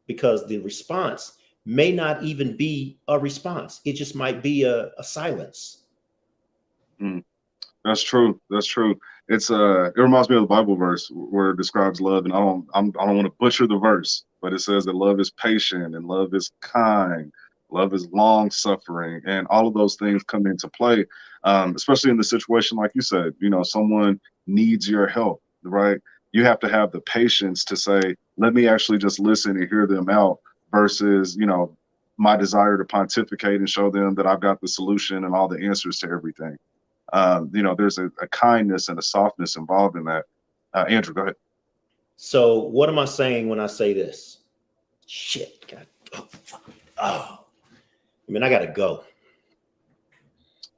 because the response may not even be a response. It just might be a silence. That's true. It's it reminds me of the Bible verse where it describes love, and I don't want to butcher the verse, but it says that love is patient and love is kind, love is long suffering, and all of those things come into play, especially in the situation like you said. Someone needs your help, right? You have to have the patience to say, let me actually just listen and hear them out, versus my desire to pontificate and show them that I've got the solution and all the answers to everything. There's a kindness and a softness involved in that. Andrew, go ahead. So what am I saying when I say this? Shit, God. I gotta go.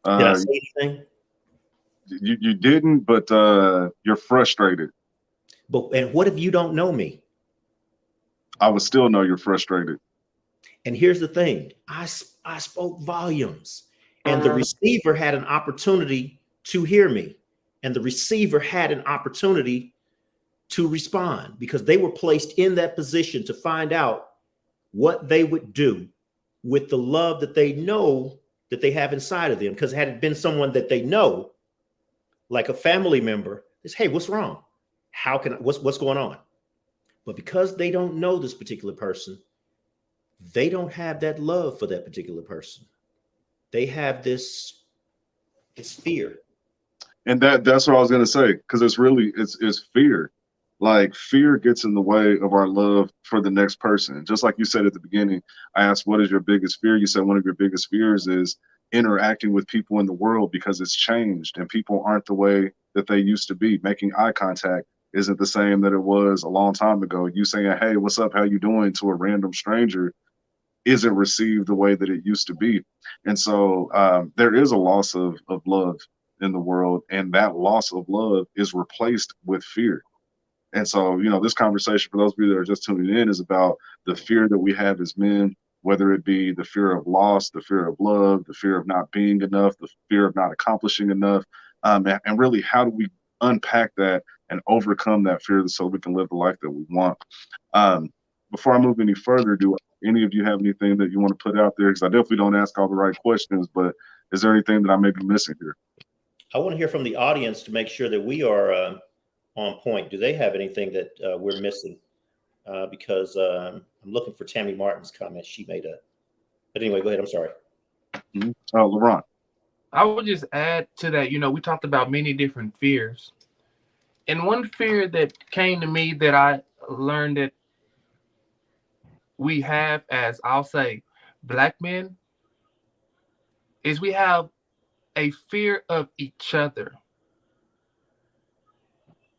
Did I say anything? You didn't, but you're frustrated. And what if you don't know me? I would still know you're frustrated. And here's the thing. I spoke volumes. And the receiver had an opportunity to hear me. And the receiver had an opportunity to respond, because they were placed in that position to find out what they would do with the love that they know that they have inside of them. Because had it been someone that they know, like a family member, is, hey, what's wrong? What's going on? But because they don't know this particular person, they don't have that love for that particular person. They have this fear. And that's what I was going to say, because it's fear. Like, fear gets in the way of our love for the next person. Just like you said at the beginning, I asked, what is your biggest fear? You said one of your biggest fears is interacting with people in the world, because it's changed and people aren't the way that they used to be. Making eye contact isn't the same that it was a long time ago. You saying, hey, what's up? How you doing? To a random stranger isn't received the way that it used to be. And so there is a loss of love in the world, and that loss of love is replaced with fear. And so, this conversation, for those of you that are just tuning in, is about the fear that we have as men, whether it be the fear of loss, the fear of love, the fear of not being enough, the fear of not accomplishing enough, and really, how do we unpack that and overcome that fear so we can live the life that we want? Before I move any further, do any of you have anything that you want to put out there? Because I definitely don't ask all the right questions, but is there anything that I may be missing here? I want to hear from the audience to make sure that we are on point. Do they have anything that we're missing? Because I'm looking for Tammy Martin's comment. She made a, but anyway, go ahead. I'm sorry. LeBron. I would just add to that, we talked about many different fears. And one fear that came to me that I learned that we have as, I'll say, Black men, is we have a fear of each other.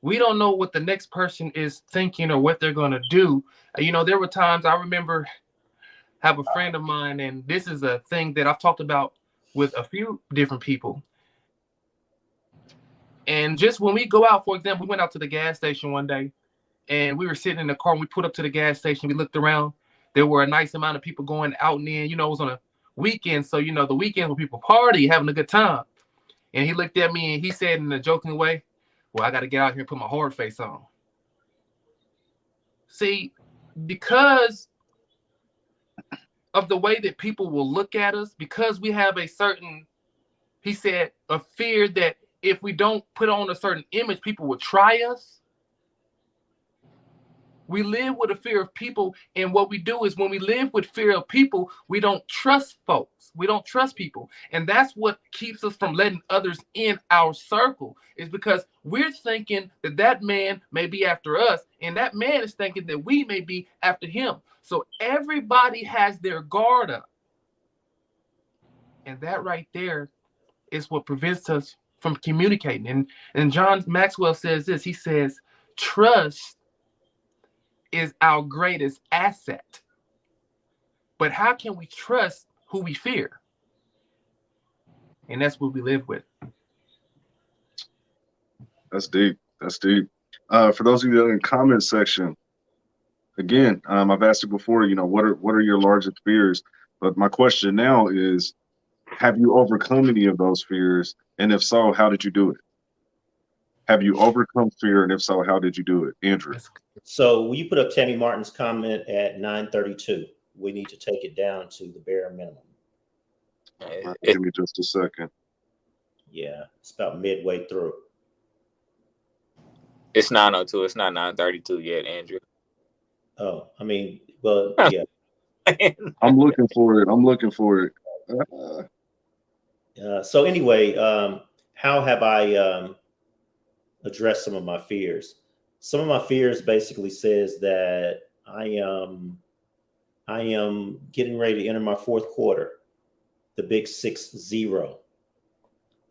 We don't know what the next person is thinking or what they're going to do. There were times I remember have a friend of mine, and this is a thing that I've talked about with a few different people. And just when we go out, for example, we went out to the gas station one day, and we were sitting in the car, and we put up to the gas station. We looked around. There were a nice amount of people going out and in. It was on a weekend, so the weekend when people party, having a good time. And he looked at me and he said in a joking way, "Well, I got to get out here and put my hard face on." See, because of the way that people will look at us, because we have a certain, he said, a fear that if we don't put on a certain image, people will try us. We live with a fear of people, and what we do is when we live with fear of people, we don't trust folks. We don't trust people, and that's what keeps us from letting others in our circle, is because we're thinking that that man may be after us, and that man is thinking that we may be after him. So everybody has their guard up, and that right there is what prevents us from communicating. And John Maxwell says this. He says, trust is our greatest asset. But how can we trust who we fear? And that's what we live with. That's deep. That's deep. For those of you that are in the comment section, again, I've asked you before, what are your largest fears? But my question now is, have you overcome any of those fears? And if so, how did you do it? Have you overcome fear? And if so, how did you do it? Andrew. So will you put up Tammy Martin's comment at 9:32? We need to take it down to the bare minimum. Give me just a second. Yeah, it's about midway through. It's 9:02. It's not 9:32 yet, Andrew. Oh, I mean, well, yeah. I'm looking for it. So anyway, how have I addressed some of my fears? Some of my fears basically says that I am getting ready to enter my fourth quarter, the big 6-0.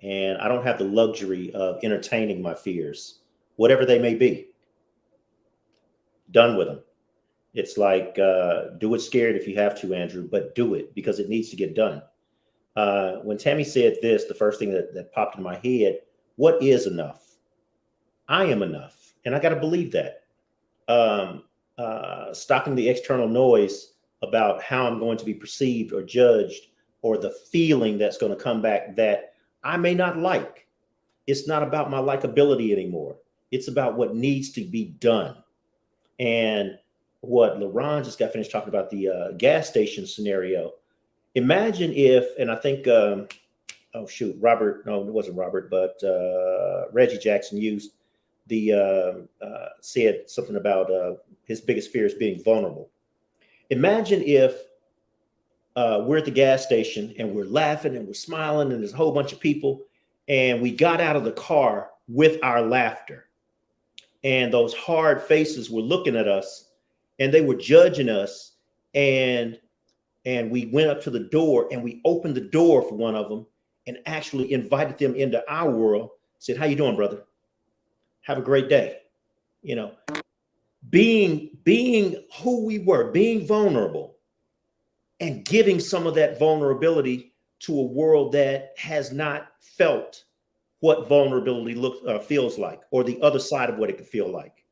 And I don't have the luxury of entertaining my fears, whatever they may be. Done with them. It's like, do it scared if you have to, Andrew, but do it because it needs to get done. When Tammy said this, the first thing that popped in my head, what is enough? I am enough. And I got to believe that. Stopping the external noise about how I'm going to be perceived or judged, or the feeling that's going to come back that I may not like. It's not about my likability anymore. It's about what needs to be done. And what LaRon just got finished talking about, the gas station scenario. Imagine if, and I think, Robert, no, it wasn't Robert, but Reggie Jackson used said something about his biggest fear is being vulnerable. Imagine if we're at the gas station and we're laughing and we're smiling and there's a whole bunch of people, and we got out of the car with our laughter, and those hard faces were looking at us and they were judging us, and we went up to the door and we opened the door for one of them and actually invited them into our world, said, "How you doing, brother? Have a great day." Being who we were, being vulnerable, and giving some of that vulnerability to a world that has not felt what vulnerability feels like, or the other side of what it could feel like.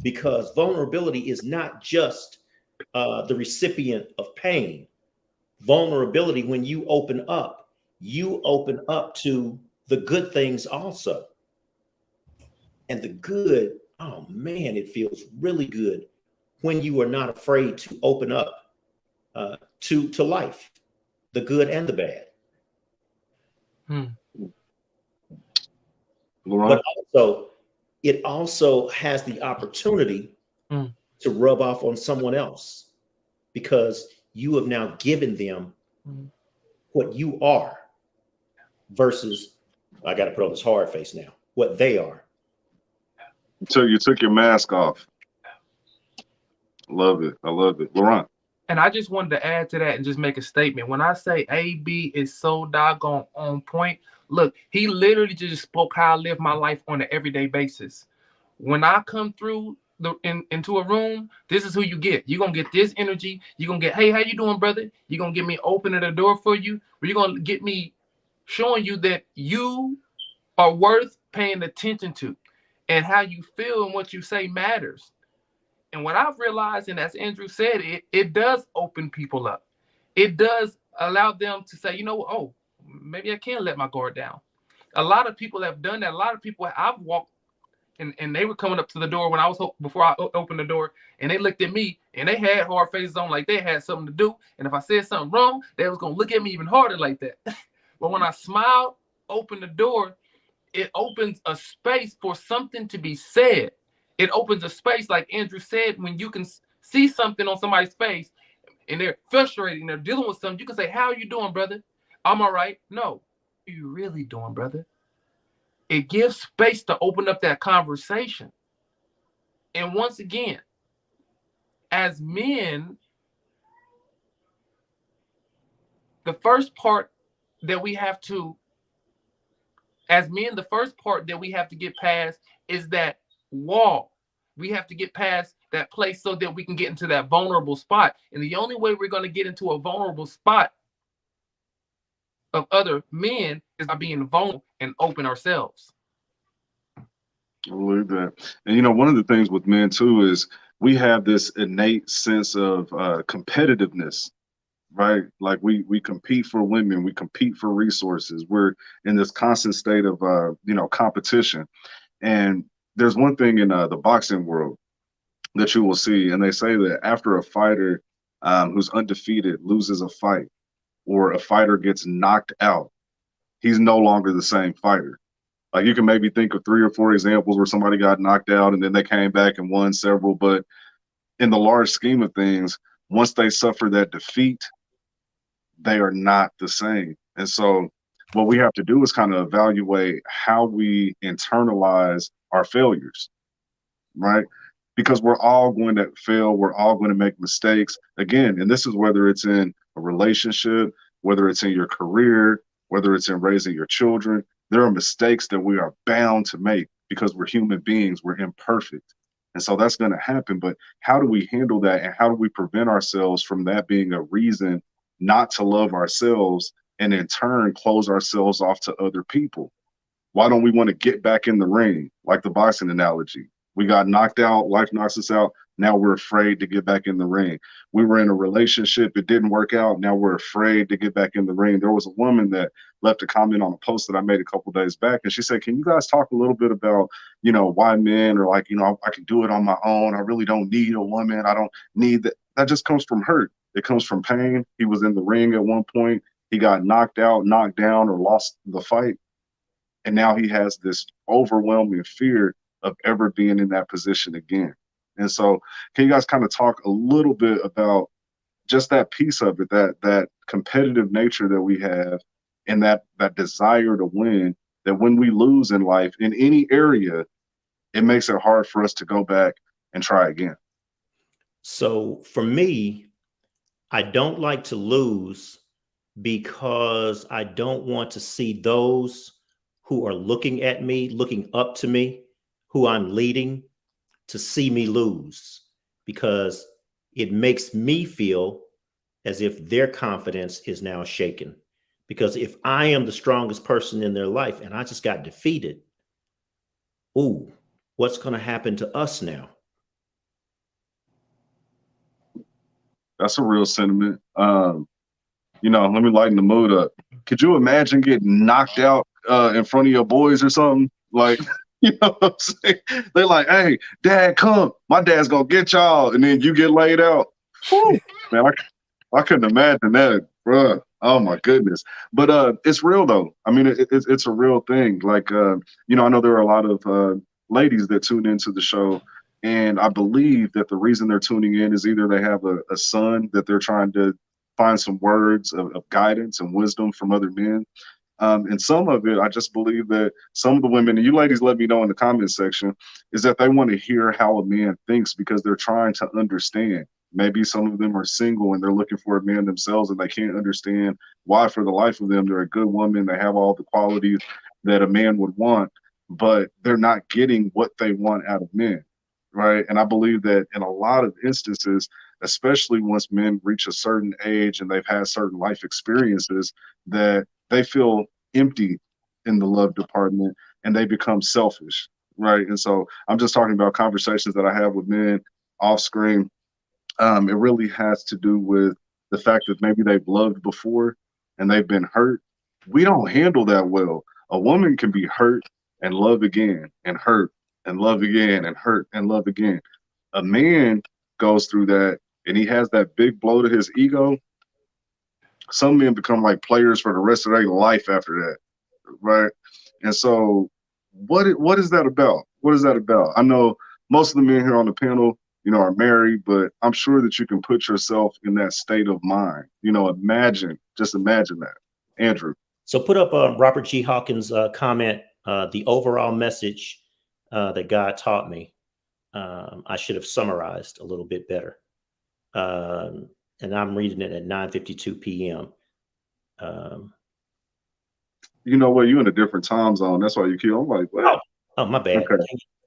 Because vulnerability is not just the recipient of pain. Vulnerability, when you open up to the good things also. And the good, oh man, it feels really good when you are not afraid to open up to life, the good and the bad. But also, it also has the opportunity to rub off on someone else because you have now given them what you are versus, I got to put on this hard face now, what they are. Until you took your mask off. Love it. I love it. Laurent. And I just wanted to add to that and just make a statement. When I say AB is so doggone on point, look, he literally just spoke how I live my life on an everyday basis. When I come through into a room, this is who you get. You're going to get this energy. You're going to get, hey, how you doing, brother? You're going to get me opening the door for you. Or you're going to get me showing you that you are worth paying attention to. And how you feel and what you say matters. And what I've realized, and as Andrew said, it does open people up. It does allow them to say, you know, oh, maybe I can let my guard down. A lot of people have done that. A lot of people I've walked, and they were coming up to the door when I was before I opened the door, and they looked at me, and they had hard faces on like they had something to do. And if I said something wrong, they was going to look at me even harder like that. But when I smiled, opened the door, it opens a space for something to be said. It opens a space, like Andrew said, when you can see something on somebody's face and they're frustrated and they're dealing with something, you can say, how are you doing, brother? I'm all right. No, what are you really doing, brother? It gives space to open up that conversation. And once again, as men, the first part that we have to get past is that wall. We have to get past that place so that we can get into that vulnerable spot. And the only way we're going to get into a vulnerable spot of other men is by being vulnerable and open ourselves. I believe that. And you know, one of the things with men too is we have this innate sense of competitiveness, right? Like we compete for women, we compete for resources. We're in this constant state of competition. And there's one thing in the boxing world that you will see, and they say that after a fighter who's undefeated loses a fight, or a fighter gets knocked out, he's no longer the same fighter. Like you can maybe think of 3 or 4 examples where somebody got knocked out and then they came back and won several, but in the large scheme of things, once they suffer that defeat, they are not the same. And so what we have to do is kind of evaluate how we internalize our failures, right? Because we're all going to fail. We're all going to make mistakes again. And this is whether it's in a relationship, whether it's in your career, whether it's in raising your children. There are mistakes that we are bound to make because we're human beings. We're imperfect. And so that's going to happen. But how do we handle that? And how do we prevent ourselves from that being a reason not to love ourselves and in turn close ourselves off to other people? Why don't we want to get back in the ring? Like the boxing analogy. We got knocked out, life knocks us out. Now we're afraid to get back in the ring. We were in a relationship, it didn't work out. Now we're afraid to get back in the ring. There was a woman that left a comment on a post that I made a couple of days back, and she said, can you guys talk a little bit about, why men are like, I can do it on my own. I really don't need a woman. I don't need that. That just comes from hurt. It comes from pain. He was in the ring at one point. He got knocked out, knocked down, or lost the fight. And now he has this overwhelming fear of ever being in that position again. And so can you guys kind of talk a little bit about just that piece of it, that competitive nature that we have and that desire to win, that when we lose in life in any area, it makes it hard for us to go back and try again? So for me, I don't like to lose because I don't want to see those who are looking at me, looking up to me, who I'm leading, to see me lose, because it makes me feel as if their confidence is now shaken. Because if I am the strongest person in their life and I just got defeated, ooh, what's going to happen to us now? That's a real sentiment. Let me lighten the mood up. Could you imagine getting knocked out in front of your boys or something? Like, you know what I'm saying? They're like, hey, dad, come. My dad's going to get y'all. And then you get laid out. Whew, man, I couldn't imagine that, bruh. Oh my goodness. But it's real though. I mean, it's a real thing. Like you know, I know there are a lot of ladies that tune into the show, and I believe that the reason they're tuning in is either they have a son that they're trying to find some words of guidance and wisdom from other men. And some of it, I just believe that some of the women, and you ladies let me know in the comment section, is that they want to hear how a man thinks because they're trying to understand. Maybe some of them are single and they're looking for a man themselves and they can't understand why, for the life of them, they're a good woman. They have all the qualities that a man would want, but they're not getting what they want out of men. Right. And I believe that in a lot of instances, especially once men reach a certain age and they've had certain life experiences, that they feel empty in the love department and they become selfish. Right. And so I'm just talking about conversations that I have with men off screen. It really has to do with the fact that maybe they've loved before and they've been hurt. We don't handle that well. A woman can be hurt and love again and hurt and love again and hurt and love again. A man goes through that and he has that big blow to his ego. Some men become like players for the rest of their life after that, right? And so what is that about? What is that about? I know most of the men here on the panel, you know, are married, but I'm sure that you can put yourself in that state of mind. You know, just imagine that. Andrew. So put up Robert G. Hawkins' comment, the overall message that God taught me. I should have summarized a little bit better. And I'm reading it at 9:52 p.m. You know what? You're in a different time zone. That's why you keep. I'm like, what? Oh, my bad. Okay.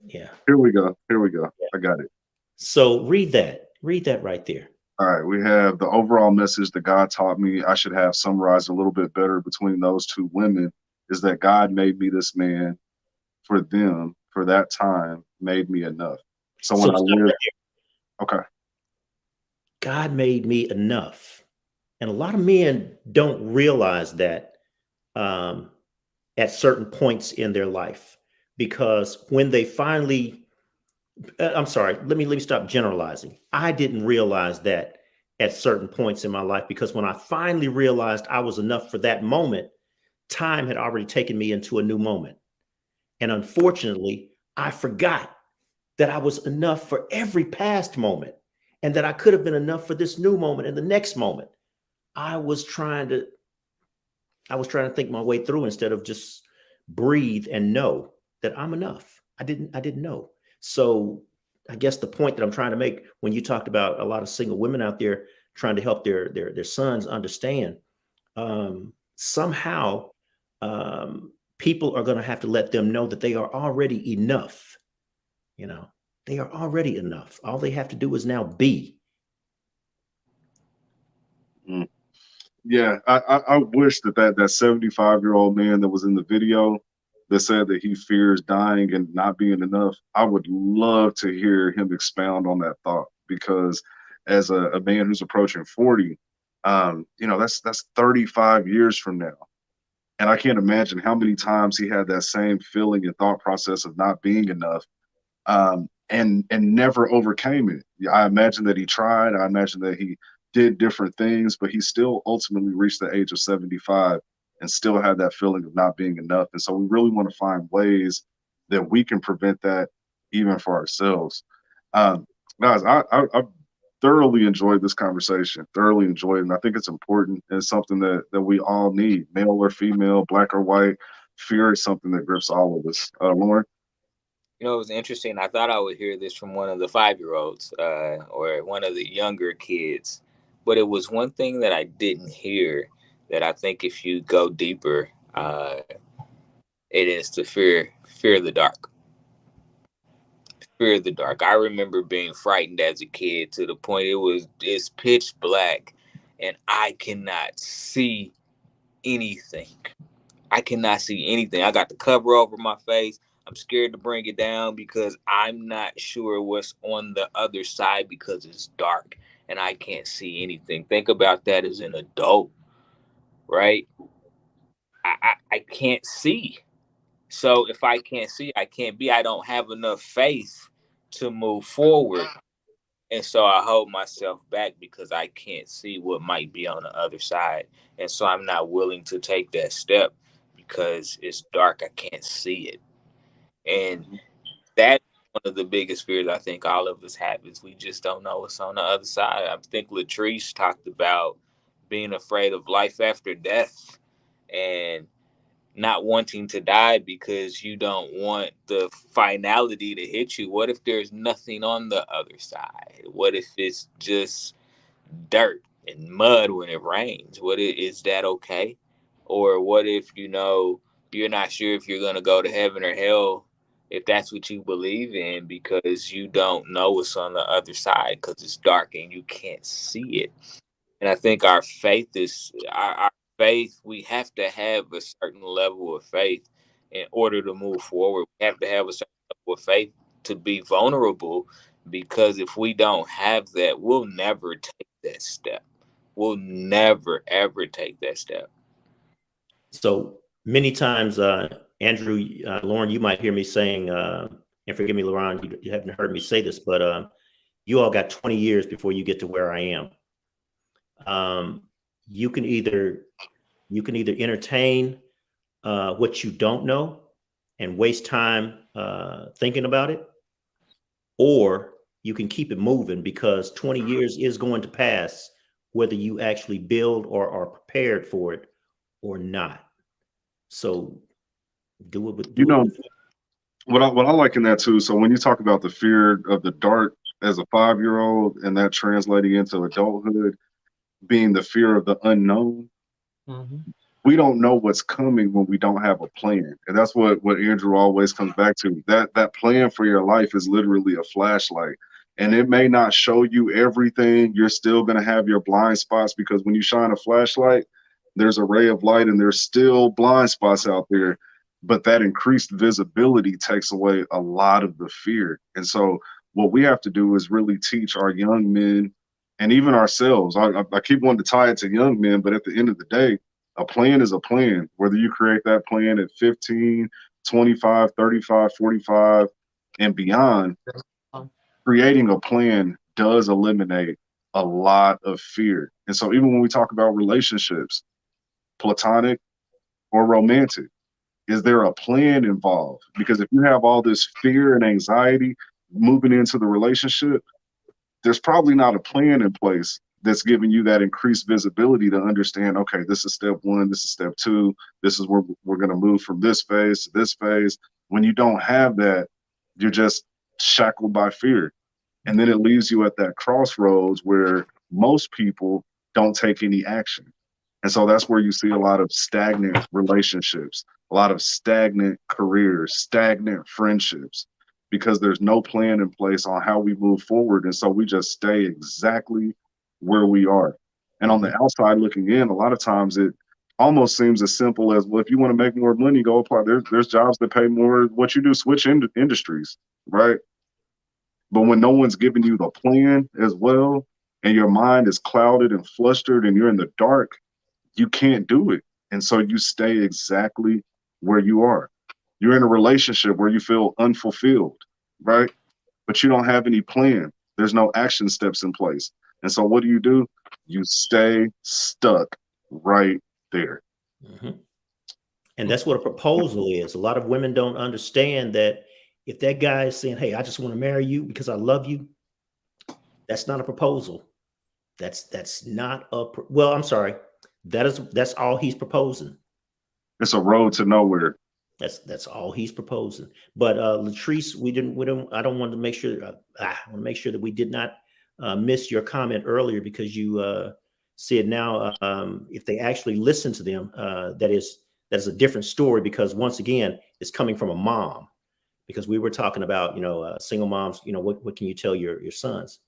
Yeah. Here we go. Yeah. I got it. So read that. Read that right there. All right. We have the overall message that God taught me. I should have summarized a little bit better between those two women is that God made me this man for them, for that time, made me enough. So when I live, okay. God made me enough. And a lot of men don't realize that at certain points in their life, because when they finally, I'm sorry, let me stop generalizing. I didn't realize that at certain points in my life, because when I finally realized I was enough for that moment, time had already taken me into a new moment. And unfortunately, I forgot that I was enough for every past moment and that I could have been enough for this new moment and the next moment. I was trying to think my way through instead of just breathe and know that I'm enough. I didn't know. So I guess the point that I'm trying to make when you talked about a lot of single women out there trying to help their sons understand, somehow people are going to have to let them know that they are already enough. You know, they are already enough. All they have to do is now be. Yeah, I wish that 75-year-old man that was in the video that said that he fears dying and not being enough, I would love to hear him expound on that thought, because as a man who's approaching 40, you know, that's 35 years from now. And I can't imagine how many times he had that same feeling and thought process of not being enough, and never overcame it. I imagine that he tried. I imagine that he did different things, but he still ultimately reached the age of 75 and still had that feeling of not being enough. And so we really want to find ways that we can prevent that even for ourselves. Guys, I thoroughly enjoyed this conversation, thoroughly enjoyed it. And I think it's important and something that we all need, male or female, black or white. Fear is something that grips all of us. Lauren? You know, it was interesting. I thought I would hear this from one of the 5-year-olds or one of the younger kids. But it was one thing that I didn't hear that I think if you go deeper, it is to fear the dark. Fear the dark. I remember being frightened as a kid to the point it's pitch black and I cannot see anything. I cannot see anything. I got the cover over my face. I'm scared to bring it down because I'm not sure what's on the other side because it's dark and I can't see anything. Think about that as an adult, right? I can't see. So if I can't see, I can't be. I don't have enough faith to move forward. And so I hold myself back because I can't see what might be on the other side. And so I'm not willing to take that step because it's dark. I can't see it. And that's one of the biggest fears I think all of us have is we just don't know what's on the other side. I think Latrice talked about being afraid of life after death and not wanting to die because you don't want the finality to hit you. What if there's nothing on the other side? What if it's just dirt and mud when it rains? Is that okay? Or what if, you're not sure if you're going to go to heaven or hell, if that's what you believe in, because you don't know what's on the other side because it's dark and you can't see it. And I think our faith is our faith. We have to have a certain level of faith in order to move forward. We have to have a certain level of faith to be vulnerable, because if we don't have that, we'll never take that step. We'll never, ever take that step. So many times, Andrew, Lauren, you might hear me saying, and forgive me, Lauren, you haven't heard me say this, but you all got 20 years before you get to where I am. You can either entertain what you don't know and waste time thinking about it, or you can keep it moving, because 20 years is going to pass whether you actually build or are prepared for it or not. So do it. What I like in that too. So when you talk about the fear of the dark as a 5-year-old and that translating into adulthood, being the fear of the unknown, we don't know what's coming when we don't have a plan. And that's what Andrew always comes back to. That plan for your life is literally a flashlight. And it may not show you everything. You're still going to have your blind spots, because when you shine a flashlight, there's a ray of light and there's still blind spots out there. But that increased visibility takes away a lot of the fear. And so what we have to do is really teach our young men and even ourselves. I keep wanting to tie it to young men, but at the end of the day, a plan is a plan. Whether you create that plan at 15, 25, 35, 45, and beyond, creating a plan does eliminate a lot of fear. And so even when we talk about relationships, platonic or romantic, is there a plan involved? Because if you have all this fear and anxiety moving into the relationship, there's probably not a plan in place that's giving you that increased visibility to understand, okay, this is step 1, this is step 2, this is where we're going to move from this phase to this phase. When you don't have that, you're just shackled by fear. And then it leaves you at that crossroads where most people don't take any action. And so that's where you see a lot of stagnant relationships, a lot of stagnant careers, stagnant friendships, because there's no plan in place on how we move forward. And so we just stay exactly where we are. And on the outside looking in, a lot of times it almost seems as simple as, well, if you want to make more money, go apply. There's jobs that pay more. What you do, switch industries, right? But when no one's giving you the plan as well, and your mind is clouded and flustered and you're in the dark, you can't do it. And so you stay exactly where you are. You're in a relationship where you feel unfulfilled, right? But you don't have any plan. There's no action steps in place. And so what do? You stay stuck right there. And that's what a proposal is. A lot of women don't understand that if that guy is saying, hey, I just want to marry you because I love you, that's not a proposal. That's not well, I'm sorry. That's all he's proposing. It's a road to nowhere. That's all he's proposing. But Latrice, I don't want to make sure. I want to make sure that we did not miss your comment earlier, because you said now if they actually listen to them, that's a different story, because once again, it's coming from a mom. Because we were talking about single moms. What can you tell your sons?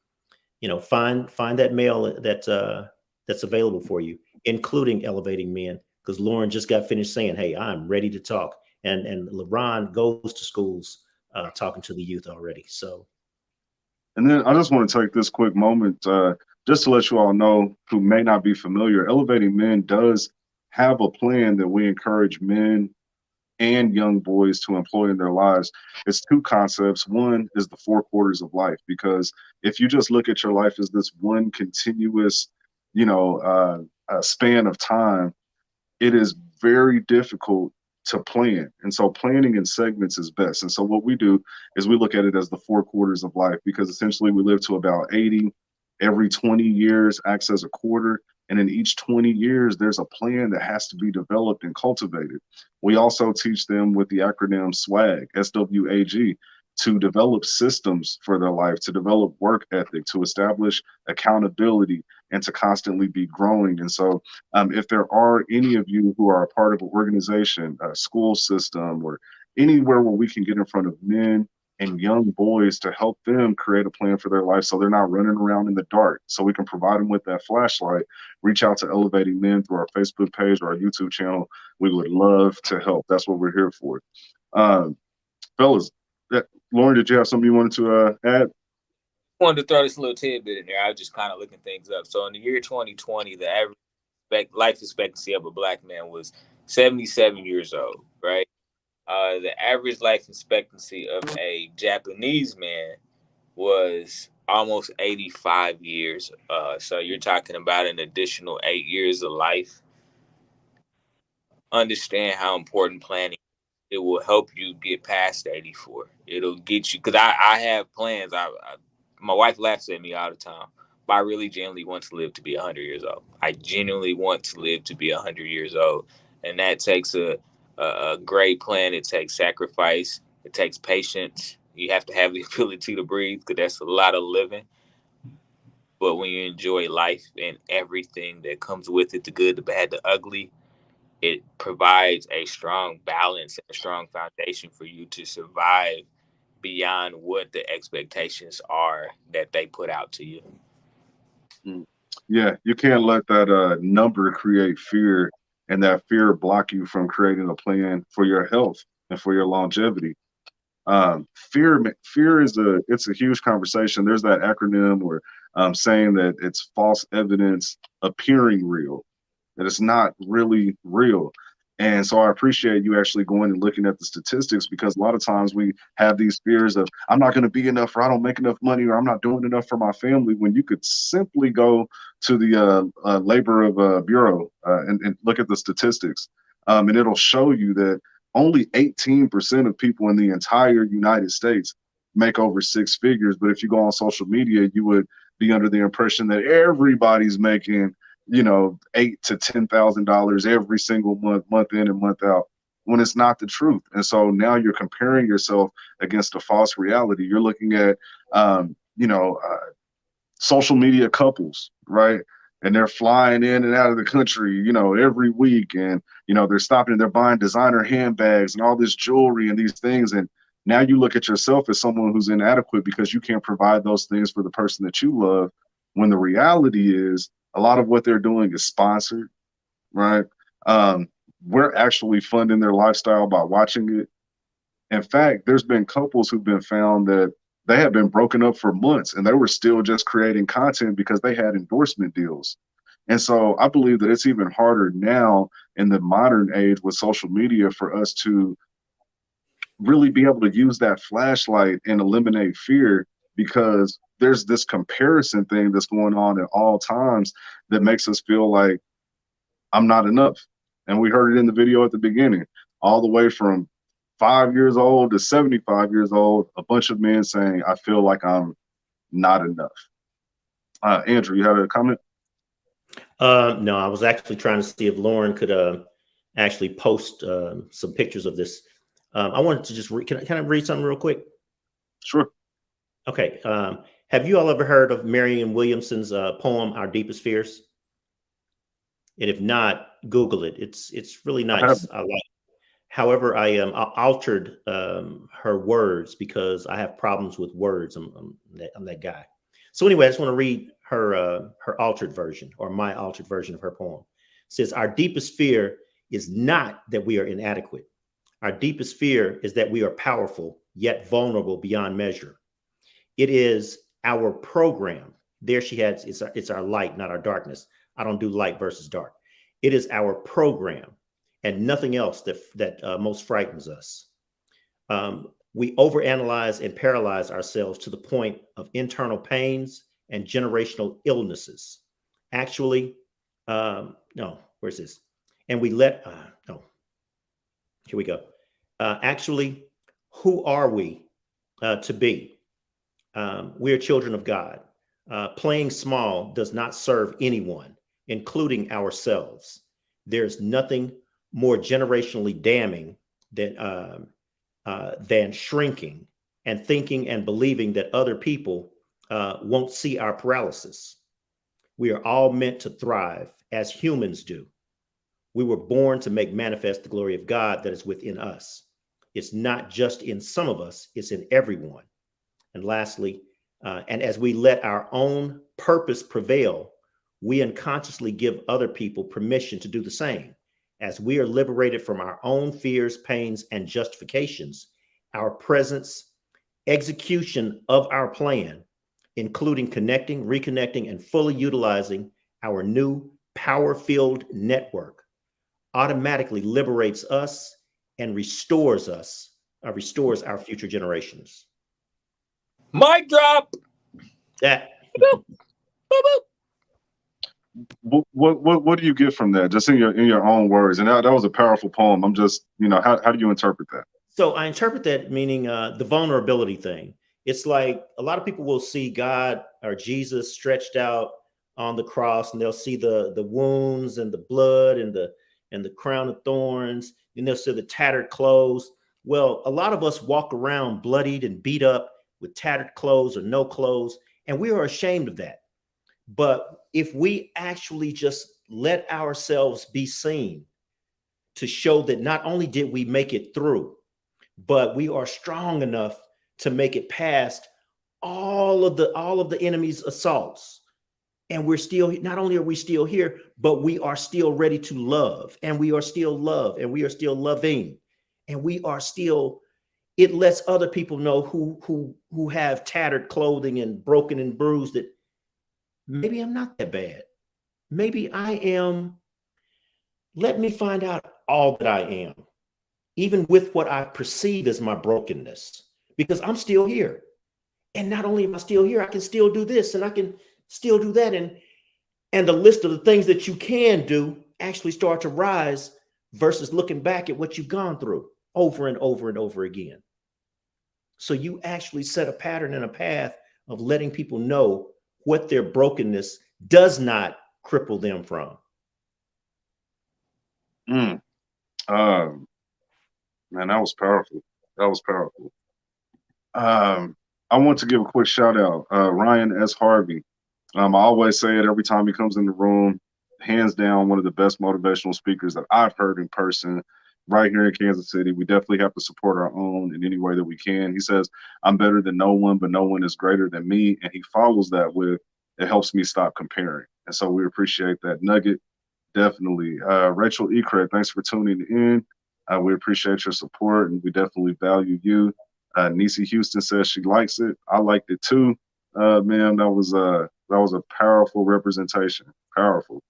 Find that male that's available for you, including elevating men. Because Lauren just got finished saying, hey, I'm ready to talk. And LeBron goes to schools talking to the youth already. So, and then I just want to take this quick moment just to let you all know who may not be familiar. Elevating Men does have a plan that we encourage men and young boys to employ in their lives, it's two concepts. One is the four quarters of life, because if you just look at your life as this one continuous, span of time, it is very difficult to plan. And so planning in segments is best. And so what we do is we look at it as the four quarters of life, because essentially we live to about 80. Every 20 years acts as a quarter. And in each 20 years, there's a plan that has to be developed and cultivated. We also teach them with the acronym SWAG, SWAG, to develop systems for their life, to develop work ethic, to establish accountability, and to constantly be growing. And so if there are any of you who are a part of an organization, a school system, or anywhere where we can get in front of men and young boys to help them create a plan for their life so they're not running around in the dark, so we can provide them with that flashlight, reach out to Elevating Men through our Facebook page or our YouTube channel. We would love to help. That's what we're here for. Fellas, Lauren, did you have something you wanted to add? I wanted to throw this little tidbit in there. I was just kind of looking things up. So in the year 2020, the average life expectancy of a Black man was 77 years old, right? The average life expectancy of a Japanese man was almost 85 years. So you're talking about an additional 8 years of life. Understand how important planning is. It will help you get past 84. It'll get you, because I have plans. My wife laughs at me all the time, but I really genuinely want to live to be 100 years old. I genuinely want to live to be 100 years old. And that takes a great plan. It takes sacrifice. It takes patience. You have to have the ability to breathe, because that's a lot of living. But when you enjoy life and everything that comes with it, the good, the bad, the ugly, it provides a strong balance and a strong foundation for you to survive beyond what the expectations are that they put out to you. Yeah, you can't let that number create fear, and that fear block you from creating a plan for your health and for your longevity. Fear is it's a huge conversation. There's that acronym or saying that it's false evidence appearing real, that it's not really real. And so I appreciate you actually going and looking at the statistics, because a lot of times we have these fears of, I'm not going to be enough, or I don't make enough money, or I'm not doing enough for my family, when you could simply go to the labor bureau and look at the statistics. And it'll show you that only 18% of people in the entire United States make over six figures. But if you go on social media, you would be under the impression that everybody's making $8,000 to $10,000 every single month in and month out, when it's not the truth. And so now you're comparing yourself against a false reality. You're looking at, social media couples, right? And they're flying in and out of the country, every week. And, they're stopping and they're buying designer handbags and all this jewelry and these things. And now you look at yourself as someone who's inadequate because you can't provide those things for the person that you love, when the reality is a lot of what they're doing is sponsored, right? We're actually funding their lifestyle by watching it. In fact, there's been couples who've been found that they had been broken up for months and they were still just creating content because they had endorsement deals. And so I believe that it's even harder now in the modern age with social media for us to really be able to use that flashlight and eliminate fear, because there's this comparison thing that's going on at all times that makes us feel like I'm not enough. And we heard it in the video at the beginning, all the way from 5 years old to 75 years old, a bunch of men saying, I feel like I'm not enough. Andrew, you had a comment? No, I was actually trying to see if Lauren could actually post some pictures of this. I wanted to just can I read something real quick? Sure. Okay. Have you all ever heard of Marianne Williamson's poem, Our Deepest Fears? And if not, Google it. It's really nice. I like it. However, I altered her words because I have problems with words. I'm that guy. So anyway, I just want to read her altered version, or my altered version of her poem. It says, our deepest fear is not that we are inadequate. Our deepest fear is that we are powerful, yet vulnerable beyond measure. It is our program. There she has, it's our light, not our darkness. I don't do light versus dark. It is our program. and nothing else that most frightens us. We overanalyze and paralyze ourselves to the point of internal pains and generational illnesses. Actually, no, where's this? And we let, no, here we go. Actually, who are we to be? We are children of God. Playing small does not serve anyone, including ourselves. There's nothing more generationally damning than shrinking and thinking and believing that other people won't see our paralysis. We are all meant to thrive as humans do. We were born to make manifest the glory of God that is within us. It's not just in some of us, it's in everyone. And lastly, and as we let our own purpose prevail, we unconsciously give other people permission to do the same. As we are liberated from our own fears, pains, and justifications, our presence, execution of our plan, including connecting, reconnecting, and fully utilizing our new power-filled network, automatically liberates us and restores our future generations. Mic drop. That. What do you get from that? Just in your own words, and that was a powerful poem. I'm just, how do you interpret that? So I interpret that meaning the vulnerability thing. It's like a lot of people will see God or Jesus stretched out on the cross, and they'll see the wounds and the blood and the crown of thorns, and they'll see the tattered clothes. Well, a lot of us walk around bloodied and beat up with tattered clothes or no clothes, and we are ashamed of that. But if we actually just let ourselves be seen to show that not only did we make it through, but we are strong enough to make it past all of the enemy's assaults. And we're still, not only are we still here, but we are still ready to love, and we are still loved, and we are still loving, and we are still, it lets other people know who have tattered clothing and broken and bruised that maybe I'm not that bad. Maybe I am. Let me find out all that I am, even with what I perceive as my brokenness, because I'm still here. And not only am I still here, I can still do this and I can still do that. And the list of the things that you can do actually start to rise versus looking back at what you've gone through over and over and over again. So you actually set a pattern and a path of letting people know what their brokenness does not cripple them from. Man, that was powerful. That was powerful. I want to give a quick shout out, Ryan S. Harvey. I always say it every time he comes in the room. Hands down, one of the best motivational speakers that I've heard in person right here in Kansas City. We definitely have to support our own in any way that we can. He says, I'm better than no one, but no one is greater than me. And he follows that with, it helps me stop comparing. And so we appreciate that nugget. Definitely. Rachel Ekred, thanks for tuning in. We appreciate your support, and we definitely value you. Nisi Houston says she likes it. I liked it too. Man, that was a powerful representation. Powerful.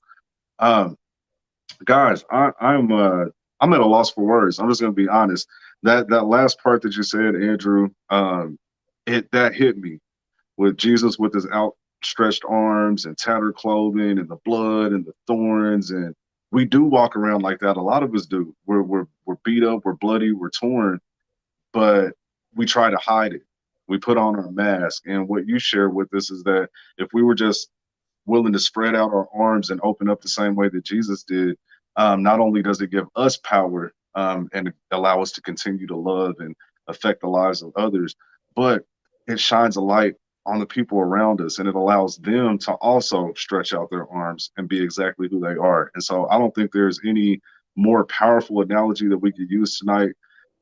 Guys, I'm at a loss for words. I'm just gonna be honest. That last part that you said, Andrew, that hit me, with Jesus with his outstretched arms and tattered clothing and the blood and the thorns, and we do walk around like that. A lot of us do. We're beat up, we're bloody, we're torn, but we try to hide it. We put on our mask. And what you shared with us is that if we were just willing to spread out our arms and open up the same way that Jesus did, not only does it give us power and allow us to continue to love and affect the lives of others, but it shines a light on the people around us, and it allows them to also stretch out their arms and be exactly who they are. And so I don't think there's any more powerful analogy that we could use tonight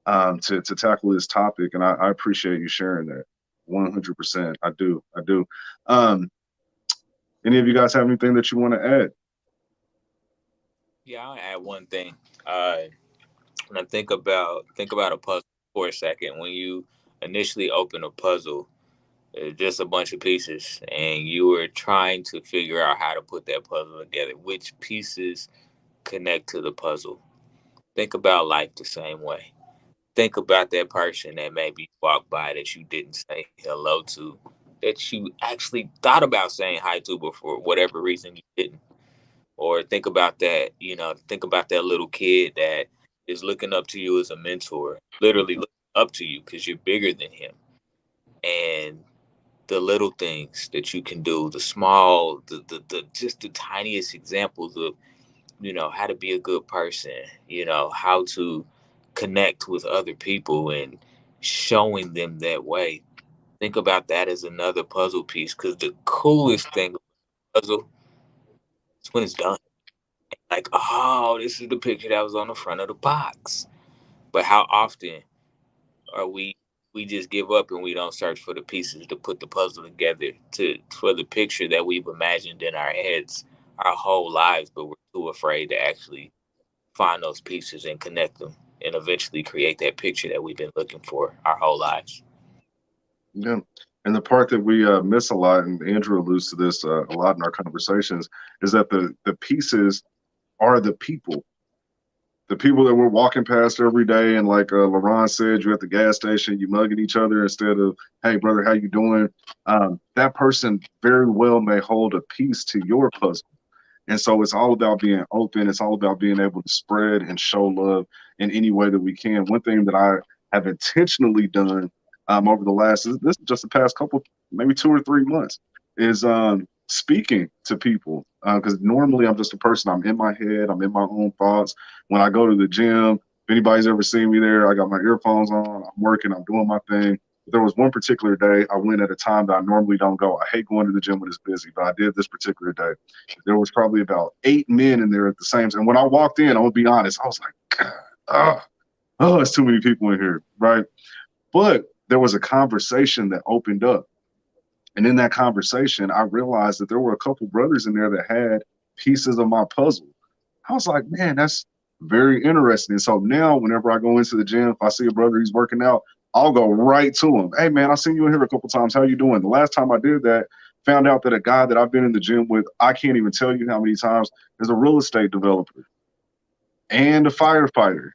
to tackle this topic. And I appreciate you sharing that 100%. I do. Any of you guys have anything that you want to add? Yeah, I'll add one thing. When I think about a puzzle for a second, when you initially open a puzzle, it's just a bunch of pieces, and you were trying to figure out how to put that puzzle together. Which pieces connect to the puzzle? Think about life the same way. Think about that person that maybe walked by that you didn't say hello to, that you actually thought about saying hi to, but for whatever reason you didn't. Or think about that, think about that little kid that is looking up to you as a mentor, literally looking up to you because you're bigger than him. And the little things that you can do, the small, the just the tiniest examples of, how to be a good person, how to connect with other people and showing them that way. Think about that as another puzzle piece, because the coolest thing about the puzzle is when it's done. Like, oh, this is the picture that was on the front of the box. But how often are we just give up and we don't search for the pieces to put the puzzle together for the picture that we've imagined in our heads our whole lives, but we're too afraid to actually find those pieces and connect them and eventually create that picture that we've been looking for our whole lives. Yeah. And the part that we miss a lot, and Andrew alludes to this a lot in our conversations, is that the pieces are the people. The people that we're walking past every day, and like LaRon said, you're at the gas station, you mugging each other instead of, hey, brother, how you doing? That person very well may hold a piece to your puzzle. And so it's all about being open. It's all about being able to spread and show love in any way that we can. One thing that I have intentionally done over the last, this is just the past couple, maybe 2 or 3 months, is speaking to people. Because normally I'm just a person, I'm in my head, I'm in my own thoughts. When I go to the gym, if anybody's ever seen me there, I got my earphones on, I'm working, I'm doing my thing. There was one particular day I went at a time that I normally don't go. I hate going to the gym when it's busy, but I did this particular day. There was probably about 8 men in there at the same time. And when I walked in, I'm gonna be honest, I was like, oh, it's too many people in here, right? But there was a conversation that opened up. And in that conversation, I realized that there were a couple brothers in there that had pieces of my puzzle. I was like, man, that's very interesting. So now whenever I go into the gym, if I see a brother who's working out, I'll go right to him. Hey, man, I've seen you in here a couple times. How you doing? The last time I did that, found out that a guy that I've been in the gym with, I can't even tell you how many times, is a real estate developer and a firefighter,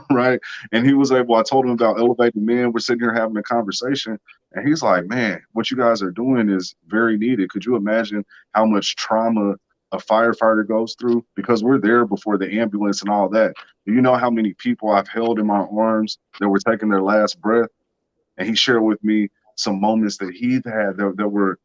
right? And he was able, I told him about elevating men. We're sitting here having a conversation. And he's like, man, what you guys are doing is very needed. Could you imagine how much trauma a firefighter goes through? Because we're there before the ambulance and all that. Do you know how many people I've held in my arms that were taking their last breath? And he shared with me some moments that he'd had that were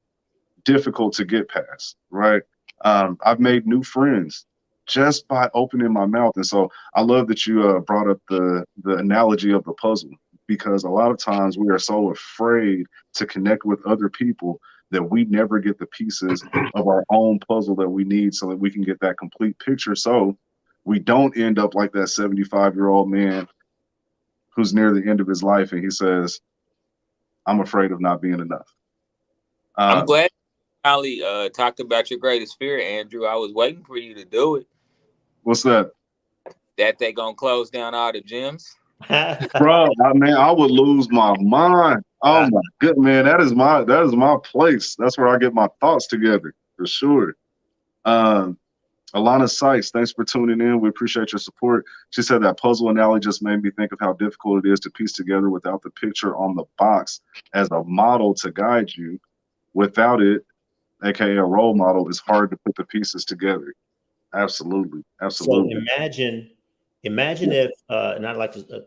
difficult to get past, right? I've made new friends just by opening my mouth. And so I love that you brought up the analogy of the puzzle, because a lot of times we are so afraid to connect with other people that we never get the pieces of our own puzzle that we need so that we can get that complete picture. So we don't end up like that 75-year-old man who's near the end of his life and he says, I'm afraid of not being enough. I'm glad you finally talked about your greatest fear, Andrew. I was waiting for you to do it. What's that? That they gonna close down all the gyms? Bro, I would lose my mind. Oh my good man, that is my place. That's where I get my thoughts together for sure. Alana Sykes, thanks for tuning in. We appreciate your support. She said that puzzle analogy just made me think of how difficult it is to piece together without the picture on the box as a model to guide you. Without it, aka a role model, it's hard to put the pieces together. Absolutely. So imagine if, and I'd like to,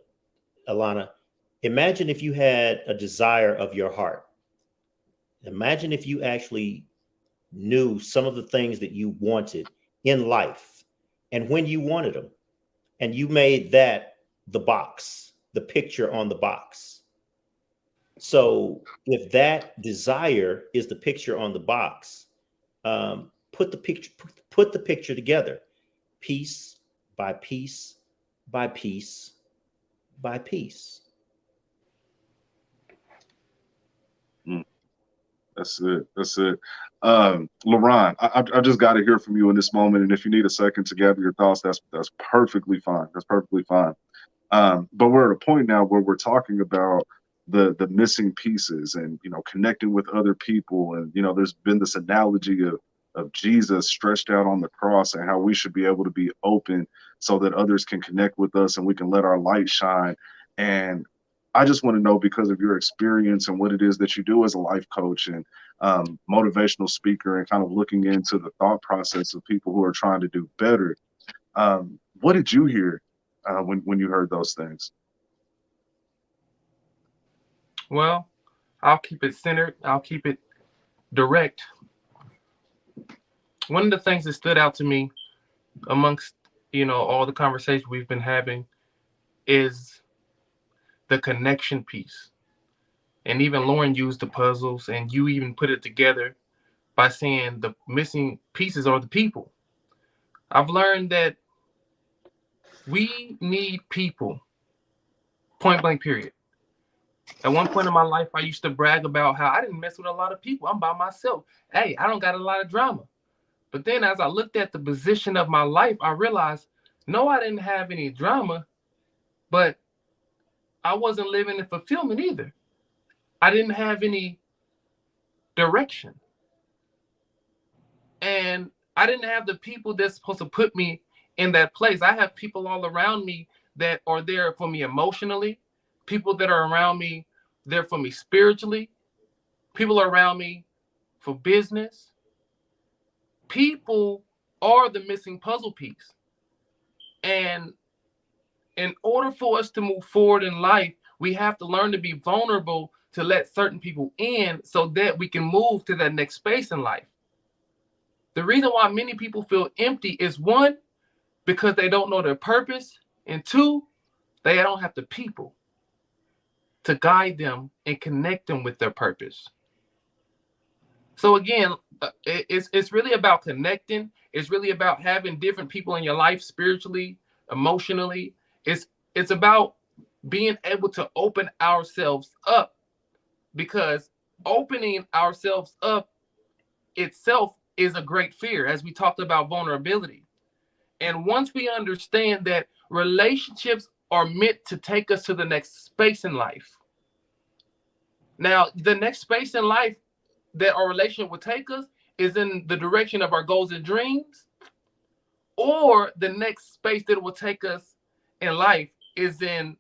Alana, imagine if you had a desire of your heart. Imagine if you actually knew some of the things that you wanted in life and when you wanted them, and you made that the box, the picture on the box. So if that desire is the picture on the box, put the picture together, piece by piece by piece by piece. That's it. That's it. LaRon, I just got to hear from you in this moment. And if you need a second to gather your thoughts, that's perfectly fine. That's perfectly fine. But we're at a point now where we're talking about the missing pieces and, connecting with other people. And, there's been this analogy of of Jesus stretched out on the cross and how we should be able to be open so that others can connect with us and we can let our light shine. And I just want to know, because of your experience and what it is that you do as a life coach and motivational speaker, and kind of looking into the thought process of people who are trying to do better. What did you hear when you heard those things? Well, I'll keep it centered. I'll keep it direct. One of the things that stood out to me amongst, all the conversations we've been having is the connection piece. And even Lauren used the puzzles, and you even put it together by saying the missing pieces are the people. I've learned that we need people, point blank, period. At one point in my life, I used to brag about how I didn't mess with a lot of people. I'm by myself. Hey, I don't got a lot of drama. But then as I looked at the position of my life, I realized, no, I didn't have any drama, but I wasn't living in fulfillment either. I didn't have any direction. And I didn't have the people that's supposed to put me in that place. I have people all around me that are there for me emotionally, people that are around me, there for me spiritually, people around me for business. People are the missing puzzle piece. And in order for us to move forward in life, we have to learn to be vulnerable to let certain people in so that we can move to that next space in life. The reason why many people feel empty is, one, because they don't know their purpose, and two, they don't have the people to guide them and connect them with their purpose. So again, it's really about connecting. It's really about having different people in your life spiritually, emotionally. It's about being able to open ourselves up, because opening ourselves up itself is a great fear, as we talked about vulnerability. And once we understand that relationships are meant to take us to the next space in life. Now, the next space in life that our relationship will take us is in the direction of our goals and dreams, or the next space that will take us in life is in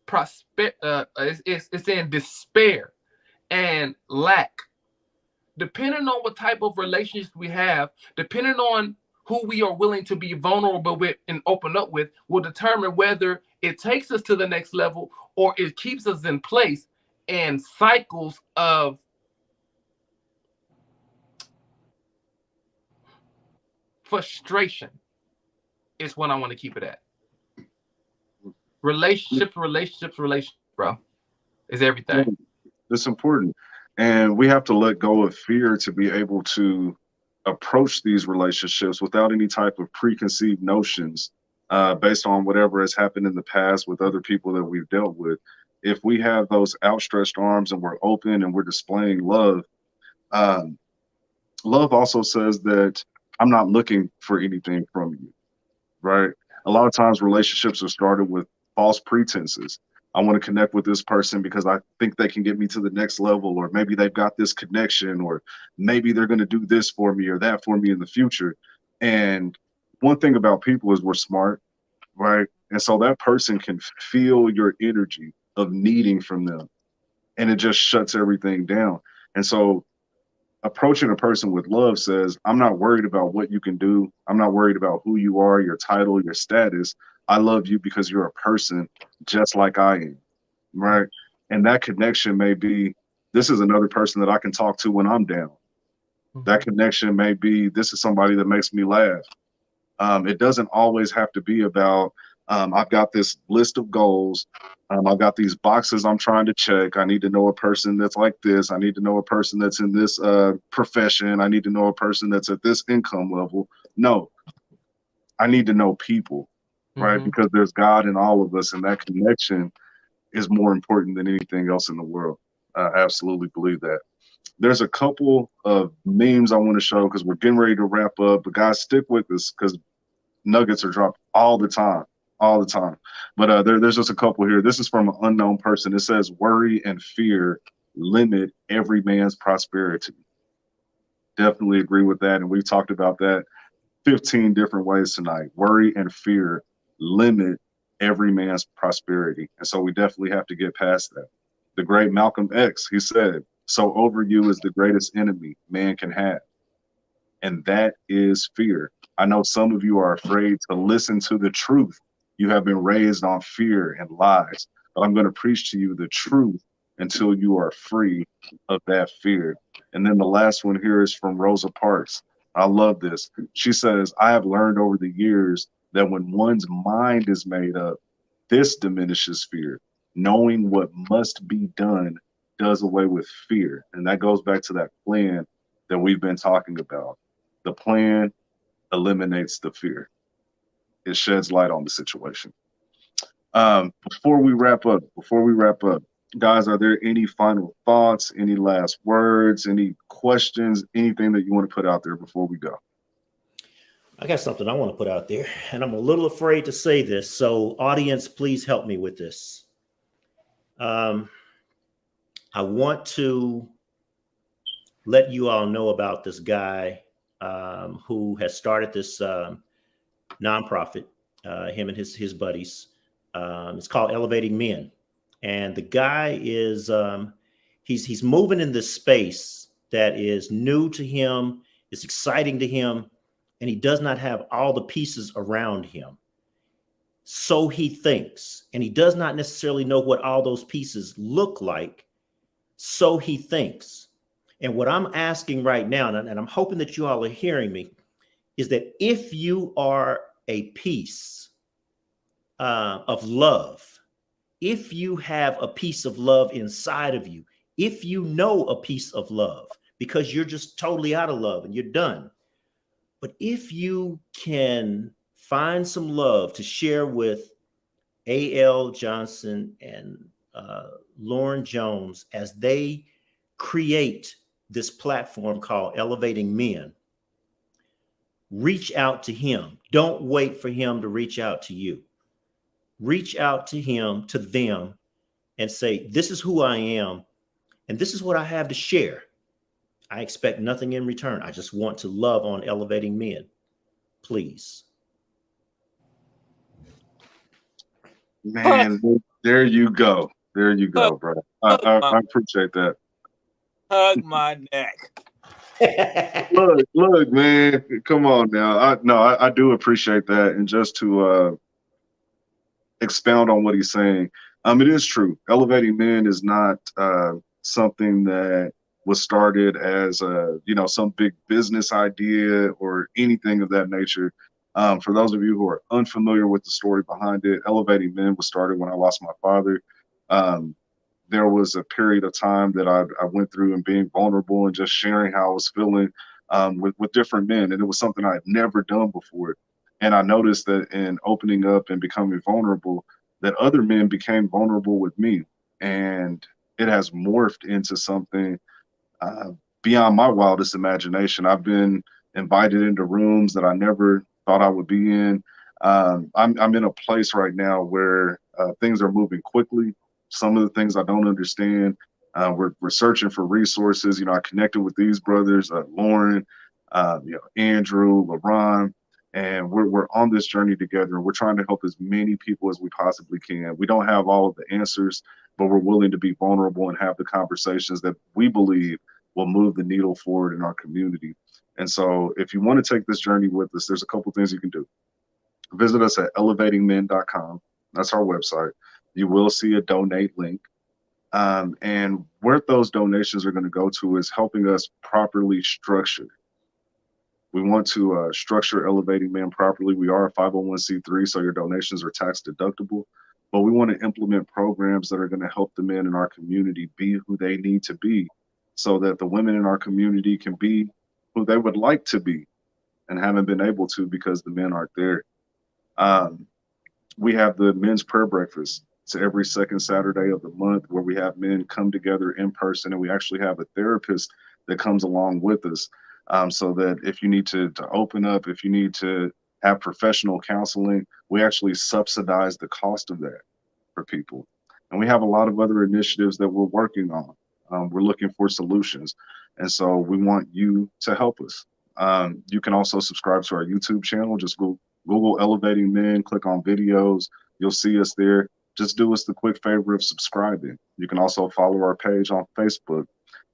it's in despair and lack. Depending on what type of relationships we have, depending on who we are willing to be vulnerable with and open up with, will determine whether it takes us to the next level or it keeps us in place in cycles of frustration. Is what I want to keep it at. Relationships, bro, is everything. It's important. And we have to let go of fear to be able to approach these relationships without any type of preconceived notions based on whatever has happened in the past with other people that we've dealt with. If we have those outstretched arms and we're open and we're displaying love, love also says that I'm not looking for anything from you, right? A lot of times relationships are started with false pretenses. I want to connect with this person because I think they can get me to the next level, or maybe they've got this connection, or maybe they're going to do this for me or that for me in the future. And one thing about people is we're smart, right? And so that person can feel your energy of needing from them, and it just shuts everything down. And so approaching a person with love says, I'm not worried about what you can do. I'm not worried about who you are, your title, your status. I love you because you're a person just like I am, right? And that connection may be, this is another person that I can talk to when I'm down. That connection may be, this is somebody that makes me laugh. It doesn't always have to be about, I've got this list of goals. I've got these boxes I'm trying to check. I need to know a person that's like this. I need to know a person that's in this profession. I need to know a person that's at this income level. No, I need to know people, right? Because there's God in all of us, and that connection is more important than anything else in the world. I absolutely believe that. There's a couple of memes I want to show because we're getting ready to wrap up, but guys, stick with us because nuggets are dropped all the time. But there's just a couple here. This is from an unknown person. It says, worry and fear limit every man's prosperity. Definitely agree with that. And we've talked about that 15 different ways tonight. Worry and fear limit every man's prosperity. And so we definitely have to get past that. The great Malcolm X, he said, so over you is the greatest enemy man can have. And that is fear. I know some of you are afraid to listen to the truth. You have been raised on fear and lies, but I'm going to preach to you the truth until you are free of that fear. And then the last one here is from Rosa Parks. I love this. She says, I have learned over the years that when one's mind is made up, this diminishes fear. Knowing what must be done does away with fear. And that goes back to that plan that we've been talking about. The plan eliminates the fear. It sheds light on the situation. Before we wrap up, guys, are there any final thoughts, any last words, any questions, anything that you want to put out there before we go? I got something I want to put out there, and I'm a little afraid to say this. So, audience, please help me with this. I want to let you all know about this guy who has started this nonprofit, him and his buddies. It's called Elevating Men. And the guy is, he's moving in this space that is new to him, it's exciting to him, and he does not have all the pieces around him. So he thinks, and he does not necessarily know what all those pieces look like. So he thinks. And what I'm asking right now, and I'm hoping that you all are hearing me, is that if you are a piece of love, if you have a piece of love inside of you, if you know a piece of love, because you're just totally out of love and you're done. But if you can find some love to share with A.L. Johnson and Lauren Jones as they create this platform called Elevating Men, reach out to him. Don't wait for him to reach out to you. Reach out to him, to them, and say, this is who I am, and this is what I have to share. I expect nothing in return. I just want to love on Elevating Men. Please. Man, there you go. There you go, bro. I appreciate that. Hug my neck. Look, man. Come on now. I do appreciate that. And just to expound on what he's saying, it is true. Elevating Men is not something that was started as some big business idea or anything of that nature. For those of you who are unfamiliar with the story behind it, Elevating Men was started when I lost my father. There was a period of time that I went through and being vulnerable and just sharing how I was feeling with different men. And it was something I had never done before. And I noticed that in opening up and becoming vulnerable, that other men became vulnerable with me. And it has morphed into something beyond my wildest imagination. I've been invited into rooms that I never thought I would be in. I'm in a place right now where things are moving quickly. Some of the things I don't understand. We're searching for resources. I connected with these brothers, Lauren, Andrew, LaRon, and we're on this journey together. We're trying to help as many people as we possibly can. We don't have all of the answers, but we're willing to be vulnerable and have the conversations that we believe will move the needle forward in our community. And so if you want to take this journey with us, there's a couple things you can do. Visit us at elevatingmen.com. That's our website. You will see a donate link. And where those donations are going to go to is helping us properly structure. We want to structure Elevating Men properly. We are a 501c3, so your donations are tax deductible. But we want to implement programs that are going to help the men in our community be who they need to be so that the women in our community can be who they would like to be and haven't been able to because the men aren't there. We have the men's prayer breakfast. It's every second Saturday of the month where we have men come together in person, and we actually have a therapist that comes along with us so that if you need to open up, if you need to have professional counseling, we actually subsidize the cost of that for people. And we have a lot of other initiatives that we're working on. We're looking for solutions. And so we want you to help us. You can also subscribe to our YouTube channel. Just Google Elevating Men, click on videos. You'll see us there. Just do us the quick favor of subscribing. You can also follow our page on Facebook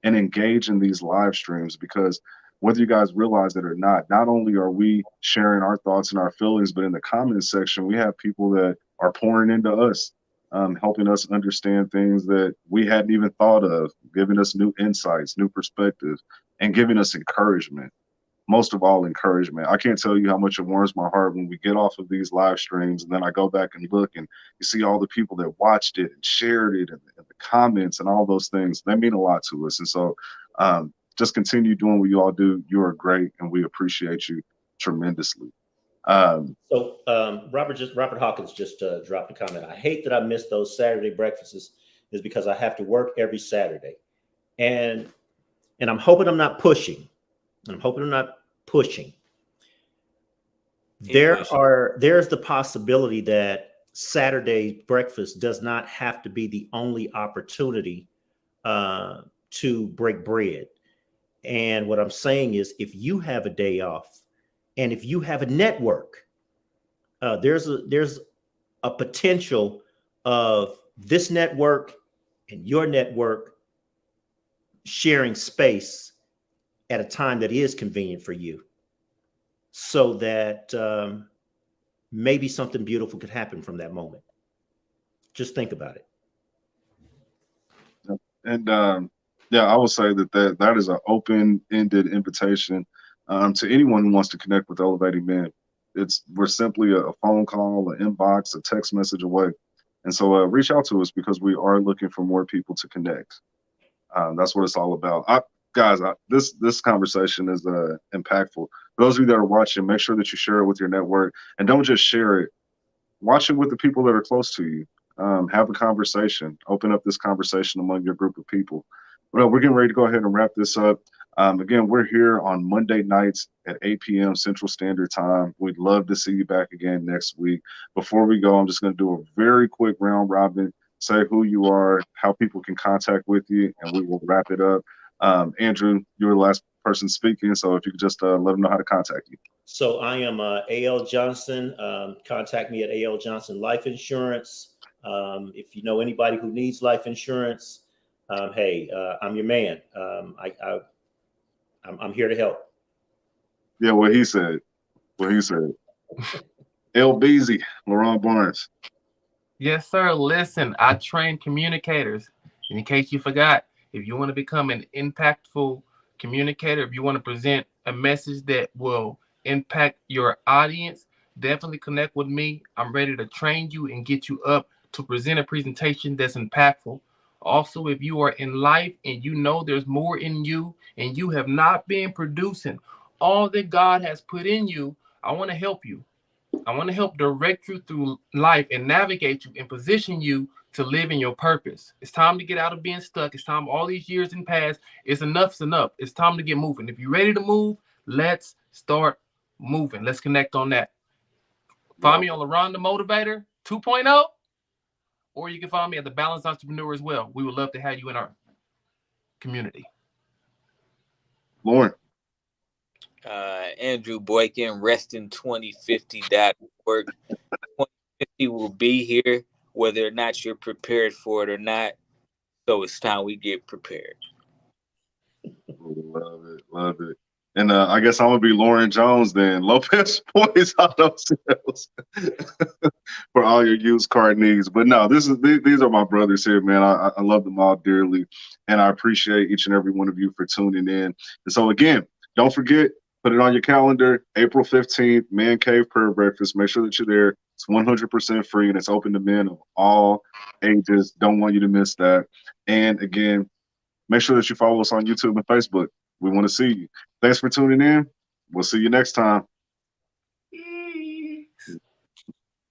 and engage in these live streams, because whether you guys realize it or not only are we sharing our thoughts and our feelings, but in the comments section, we have people that are pouring into us, helping us understand things that we hadn't even thought of, giving us new insights, new perspectives, and giving us encouragement. Most of all, encouragement. I can't tell you how much it warms my heart when we get off of these live streams and then I go back and look and you see all the people that watched it and shared it and the comments and all those things. They mean a lot to us. And so just continue doing what you all do. You are great, and we appreciate you tremendously. So Robert Hawkins just dropped a comment. I hate that I missed those Saturday breakfasts, is because I have to work every Saturday, and I'm hoping I'm not pushing. There's the possibility that Saturday breakfast does not have to be the only opportunity to break bread. And what I'm saying is, if you have a day off and if you have a network, there's a potential of this network and your network sharing space at a time that is convenient for you, so that maybe something beautiful could happen from that moment. Just think about it. And yeah, I will say that is an open-ended invitation to anyone who wants to connect with Elevating Men. We're simply a phone call, an inbox, a text message away. And so reach out to us, because we are looking for more people to connect. That's what it's all about. Guys, this conversation is impactful. For those of you that are watching, make sure that you share it with your network, and don't just share it. Watch it with the people that are close to you. Have a conversation. Open up this conversation among your group of people. Well, we're getting ready to go ahead and wrap this up. Again, we're here on Monday nights at 8 p.m. Central Standard Time. We'd love to see you back again next week. Before we go, I'm just going to do a very quick round robin. Say who you are, how people can contact with you, and we will wrap it up. Andrew, you were the last person speaking, so if you could just let them know how to contact you. So I am A.L. Johnson. Contact me at A.L. Johnson Life Insurance. If you know anybody who needs life insurance, hey, I'm your man. I'm here to help. Yeah, what he said. L. Beasy, Laurent Barnes. Yes, sir. Listen, I train communicators. And in case you forgot, if you want to become an impactful communicator, if you want to present a message that will impact your audience, definitely connect with me. I'm ready to train you and get you up to present a presentation that's impactful. Also, if you are in life and you know there's more in you and you have not been producing all that God has put in you, I want to help you. I want to help direct you through life and navigate you and position you to live in your purpose. It's time to get out of being stuck. It's time, all these years in past, it's enough. It's time to get moving. If you're ready to move, let's start moving. Let's connect on that. Find me on LaRon the Motivator 2.0, or you can find me at the Balanced Entrepreneur as well. We would love to have you in our community. Lauren. Andrew Boykin, restin2050.org. 2050 will be here, whether or not you're prepared for it or not. So it's time we get prepared. Love it. And I guess I'm gonna be Lauren Jones then. Lopez Points Auto Sales for all your used car needs. But no, these are my brothers here, man. I love them all dearly, and I appreciate each and every one of you for tuning in. And so again, don't forget, put it on your calendar, April 15th, Man Cave Prayer Breakfast. Make sure that you're there. It's 100% free, and it's open to men of all ages. Don't want you to miss that. And again, make sure that you follow us on YouTube and Facebook. We want to see you. Thanks for tuning in. We'll see you next time.